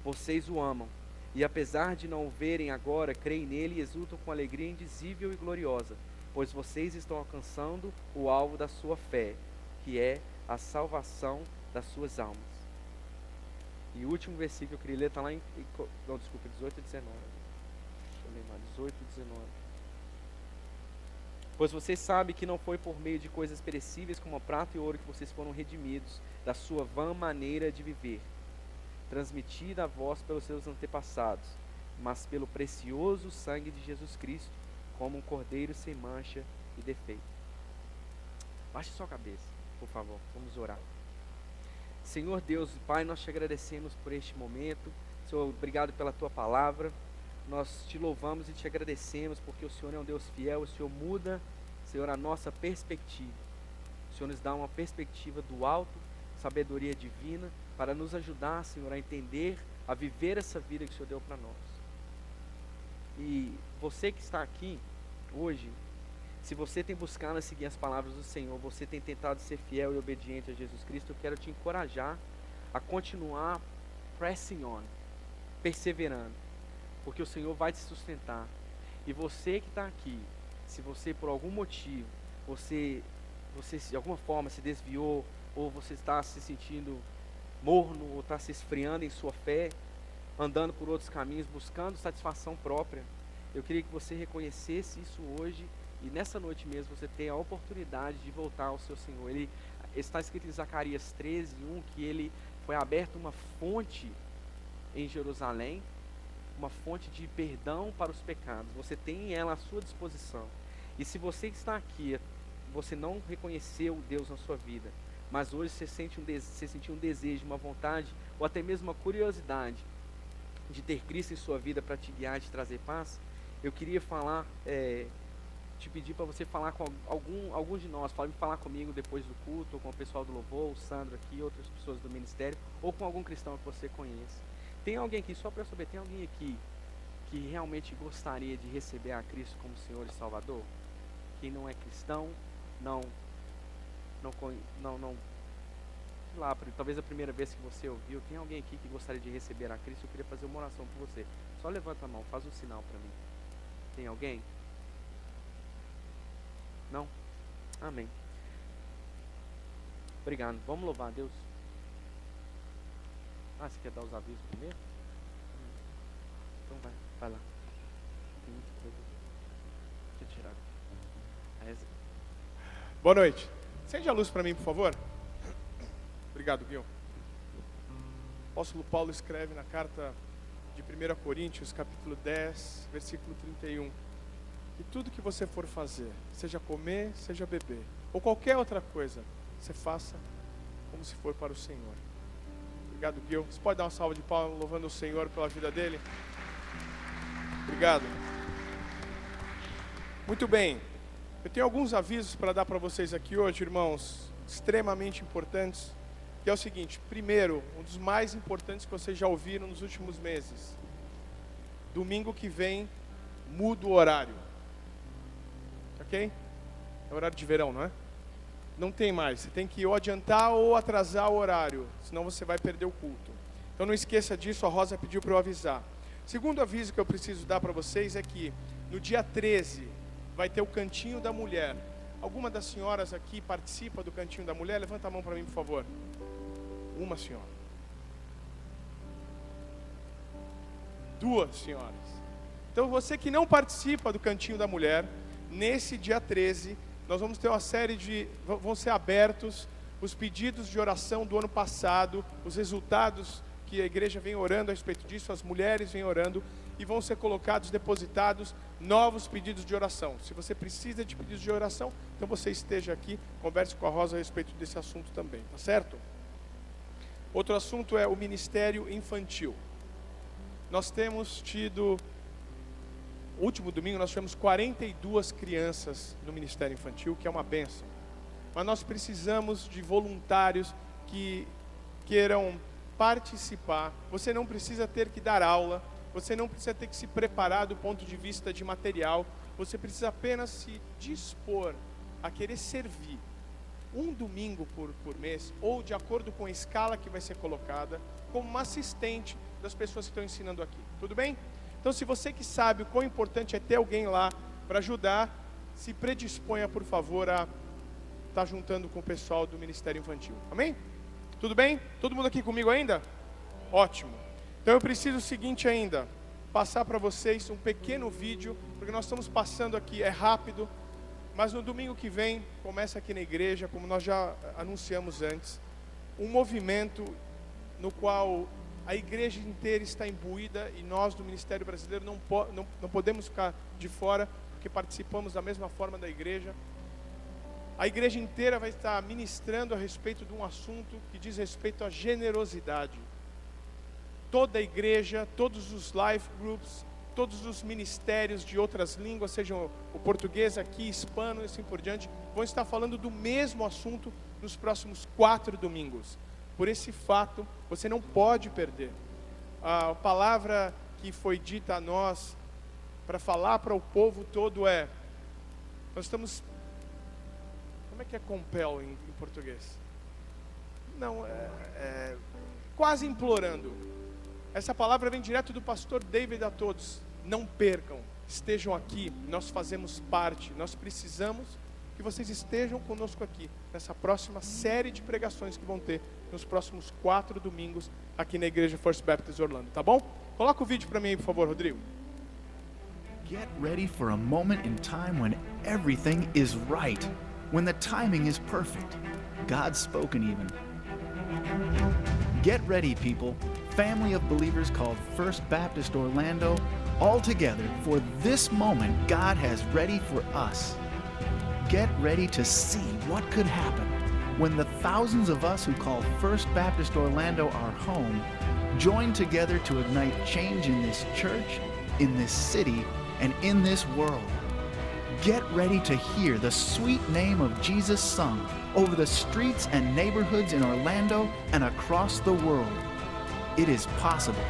vocês o amam, e apesar de não o verem agora, creem nele e exultam com alegria indizível e gloriosa, pois vocês estão alcançando o alvo da sua fé, que é a salvação das suas almas. E o último versículo que eu queria ler está lá em 18 e 19. Deixa eu lembrar, 18 e 19. Pois vocês sabem que não foi por meio de coisas perecíveis como a prata e ouro que vocês foram redimidos da sua vã maneira de viver, transmitida a vós pelos seus antepassados, mas pelo precioso sangue de Jesus Cristo, como um cordeiro sem mancha e defeito. Baixe sua cabeça, por favor, vamos orar. Senhor Deus e Pai, nós te agradecemos por este momento. Senhor, obrigado pela tua palavra. Nós te louvamos e te agradecemos porque o Senhor é um Deus fiel. O Senhor muda, Senhor, a nossa perspectiva. O Senhor nos dá uma perspectiva do alto, sabedoria divina, para nos ajudar, Senhor, a entender, a viver essa vida que o Senhor deu para nós. E você que está aqui hoje, se você tem buscado seguir as palavras do Senhor, você tem tentado ser fiel e obediente a Jesus Cristo, eu quero te encorajar a continuar pressing on, perseverando, porque o Senhor vai te sustentar. E você que está aqui, se você por algum motivo, você de alguma forma se desviou, ou você está se sentindo morno, ou está se esfriando em sua fé, andando por outros caminhos, buscando satisfação própria, eu queria que você reconhecesse isso hoje, e nessa noite mesmo você tem a oportunidade de voltar ao seu Senhor. Ele está escrito em Zacarias 13:1 que ele foi aberta uma fonte em Jerusalém, uma fonte de perdão para os pecados. Você tem ela à sua disposição. E se você está aqui, você não reconheceu Deus na sua vida, mas hoje você sentiu um desejo, uma vontade, ou até mesmo uma curiosidade de ter Cristo em sua vida para te guiar e te trazer paz, eu queria te pedir para você falar com algum de nós, falar comigo depois do culto, ou com o pessoal do louvor, o Sandro aqui, outras pessoas do ministério, ou com algum cristão que você conheça. Tem alguém aqui, só para eu saber, tem alguém aqui que realmente gostaria de receber a Cristo como Senhor e Salvador? Quem não é cristão, sei lá, talvez a primeira vez que você ouviu, tem alguém aqui que gostaria de receber a Cristo? Eu queria fazer uma oração por você. Só levanta a mão, faz um sinal para mim. Tem alguém? Não? Amém. Obrigado. Vamos louvar a Deus. Você quer dar os avisos primeiro? Então vai lá. Tem muita coisa. Deixa eu tirar. Boa noite. Acende a luz para mim, por favor. Obrigado, Gil. O apóstolo Paulo escreve na carta de 1 Coríntios, capítulo 10, versículo 31. E tudo que você for fazer, seja comer, seja beber, ou qualquer outra coisa, você faça como se for para o Senhor. Obrigado, Gil. Você pode dar uma salva de palmas louvando o Senhor pela vida dele? Obrigado. Muito bem. Eu tenho alguns avisos para dar para vocês aqui hoje, irmãos, extremamente importantes, que é o seguinte. Primeiro, um dos mais importantes que vocês já ouviram nos últimos meses. Domingo que vem, muda o horário. Ok? É horário de verão, não é? Não tem mais. Você tem que ou adiantar ou atrasar o horário, senão você vai perder o culto. Então não esqueça disso, a Rosa pediu para eu avisar. Segundo aviso que eu preciso dar para vocês é que no dia 13 vai ter o Cantinho da Mulher. Alguma das senhoras aqui participa do Cantinho da Mulher? Levanta a mão para mim, por favor. Uma senhora. 2 senhoras. Então você que não participa do Cantinho da Mulher, nesse dia 13, nós vamos ter uma série de... vão ser abertos os pedidos de oração do ano passado, os resultados que a igreja vem orando a respeito disso, as mulheres vêm orando, e vão ser colocados, depositados, novos pedidos de oração. Se você precisa de pedidos de oração, então você esteja aqui, converse com a Rosa a respeito desse assunto também, tá certo? Outro assunto é o ministério infantil. Nós temos tido, último domingo, nós tivemos 42 crianças no ministério infantil, que é uma bênção. Mas nós precisamos de voluntários que queiram participar. Você não precisa ter que dar aula, você não precisa ter que se preparar do ponto de vista de material, você precisa apenas se dispor a querer servir um domingo por mês, ou de acordo com a escala que vai ser colocada, como uma assistente das pessoas que estão ensinando aqui. Tudo bem? Então, se você que sabe o quão importante é ter alguém lá para ajudar, se predisponha, por favor, a estar juntando com o pessoal do Ministério Infantil. Amém? Tudo bem? Todo mundo aqui comigo ainda? Ótimo. Então eu preciso o seguinte ainda, passar para vocês um pequeno vídeo, porque nós estamos passando aqui, é rápido, mas no domingo que vem, começa aqui na igreja, como nós já anunciamos antes, um movimento no qual a igreja inteira está imbuída e nós do Ministério Brasileiro não podemos ficar de fora, porque participamos da mesma forma da igreja. A igreja inteira vai estar ministrando a respeito de um assunto que diz respeito à generosidade. Toda a igreja, todos os life groups, todos os ministérios de outras línguas, sejam o português aqui, hispano e assim por diante, vão estar falando do mesmo assunto nos próximos 4 domingos. Por esse fato, você não pode perder. A palavra que foi dita a nós para falar para o povo todo é, nós estamos... Como é que é compel em português? Não, quase implorando. Essa palavra vem direto do pastor David a todos. Não percam, estejam aqui, nós fazemos parte, nós precisamos que vocês estejam conosco aqui, nessa próxima série de pregações que vão ter nos próximos 4 domingos aqui na Igreja First Baptist Orlando, tá bom? Coloca o vídeo para mim aí, por favor, Rodrigo. Get ready for a moment in time when everything is right. When the timing is perfect, God's spoken even. Get ready, people, family of believers called First Baptist Orlando, all together for this moment God has ready for us. Get ready to see what could happen when the thousands of us who call First Baptist Orlando our home join together to ignite change in this church, in this city, and in this world. Get ready to hear the sweet name of Jesus sung over the streets and neighborhoods in Orlando and across the world. It is possible.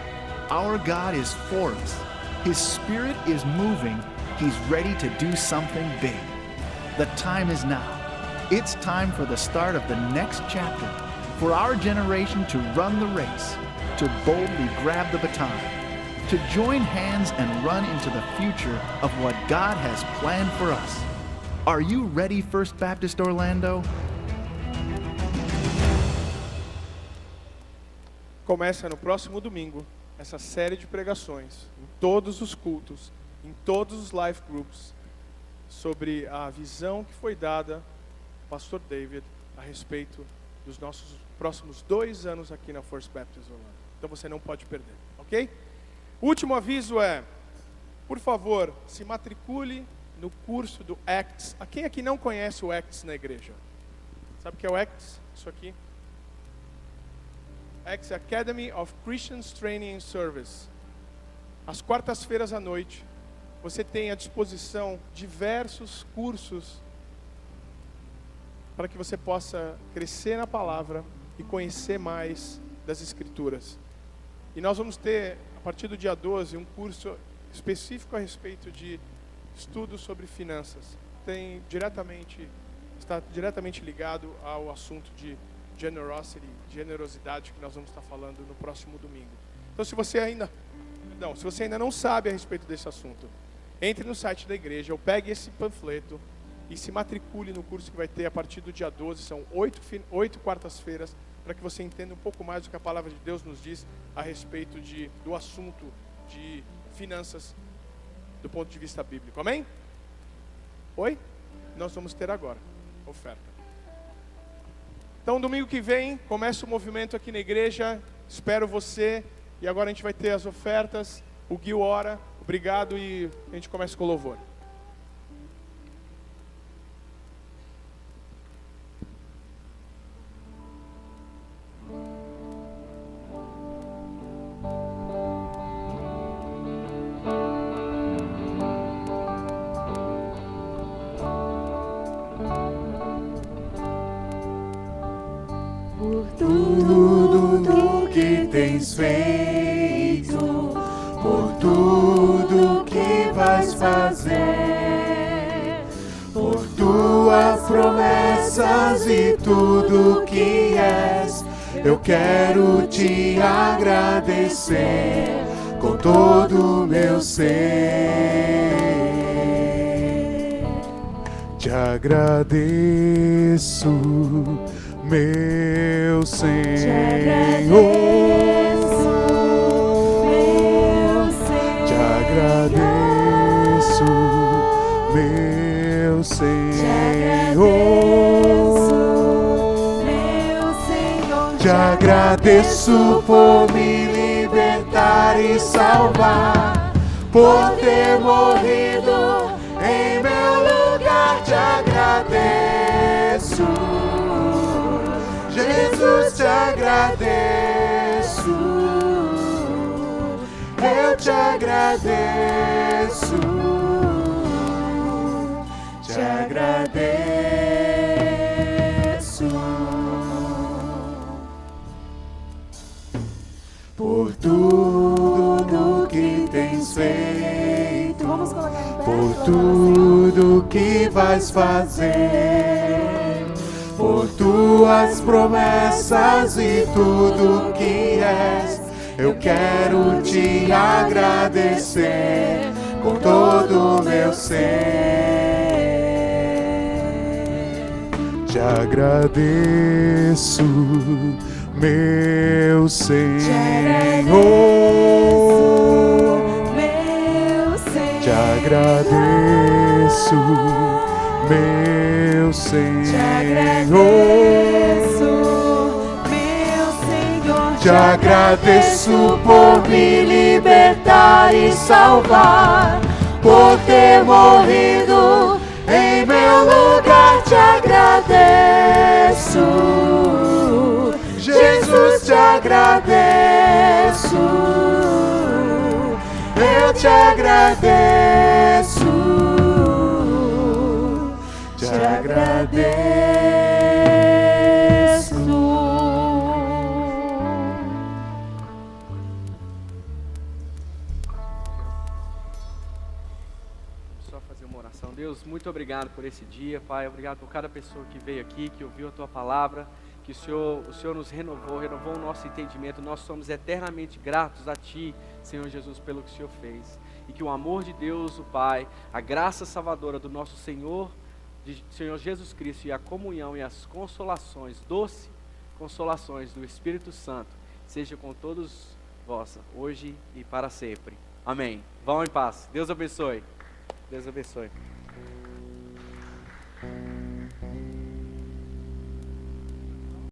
Our God is for us. His Spirit is moving. He's ready to do something big. The time is now. It's time for the start of the next chapter, for our generation to run the race, to boldly grab the baton, to join hands and run into the future of what God has planned for us. Are you ready, First Baptist Orlando? Começa no próximo domingo essa série de pregações em todos os cultos, em todos os life groups, sobre a visão que foi dada ao pastor David a respeito dos nossos próximos 2 anos aqui na First Baptist Orlando. Então você não pode perder, ok? O último aviso é, por favor, se matricule no curso do ACTS. A quem aqui não conhece o ACTS na igreja? Sabe o que é o ACTS? Isso aqui. ACTS, Academy of Christians Training and Service. Às quartas-feiras à noite, você tem à disposição diversos cursos para que você possa crescer na palavra e conhecer mais das Escrituras. E nós vamos ter, a partir do dia 12, um curso específico a respeito de estudos sobre finanças. Tem diretamente está diretamente ligado ao assunto de generosidade, que nós vamos estar falando no próximo domingo. Então, se você ainda não sabe a respeito desse assunto, entre no site da igreja, ou pegue esse panfleto e se matricule no curso que vai ter a partir do dia 12, são 8 quartas-feiras, para que você entenda um pouco mais do que a palavra de Deus nos diz a respeito do assunto de finanças do ponto de vista bíblico. Amém? Oi? Nós vamos ter agora oferta. Então, domingo que vem, começa o movimento aqui na igreja. Espero você. E agora a gente vai ter as ofertas. O Gui ora. Obrigado e a gente começa com o louvor. Tudo que tens feito, por tudo que vais fazer, por tuas promessas e tudo que és, eu quero te agradecer com todo o meu ser. Te agradeço, meu Senhor, te agradeço, meu Senhor, te agradeço por me libertar e salvar, por ter morrido em meu lugar, te agradeço. Jesus, te agradeço, eu te agradeço, te agradeço, por tudo que tens feito, por tudo que vais fazer, por tuas promessas e tudo que és, eu quero te agradecer com todo o meu ser. Te agradeço, meu Senhor, te agradeço, meu Senhor, te agradeço por me libertar e salvar, por ter morrido em meu lugar, te agradeço, Jesus, te agradeço, eu te agradeço, te agradeço. Só fazer uma oração. Deus, muito obrigado por esse dia, Pai. Obrigado por cada pessoa que veio aqui, que ouviu a Tua palavra, que o Senhor nos renovou o nosso entendimento. Nós somos eternamente gratos a Ti, Senhor Jesus, pelo que o Senhor fez. E que o amor de Deus, o Pai, a graça salvadora do nosso Senhor Jesus Cristo e a comunhão e as consolações, doce consolações do Espírito Santo, seja com todos vós, hoje e para sempre. Amém. Vão em paz. Deus abençoe. Deus abençoe.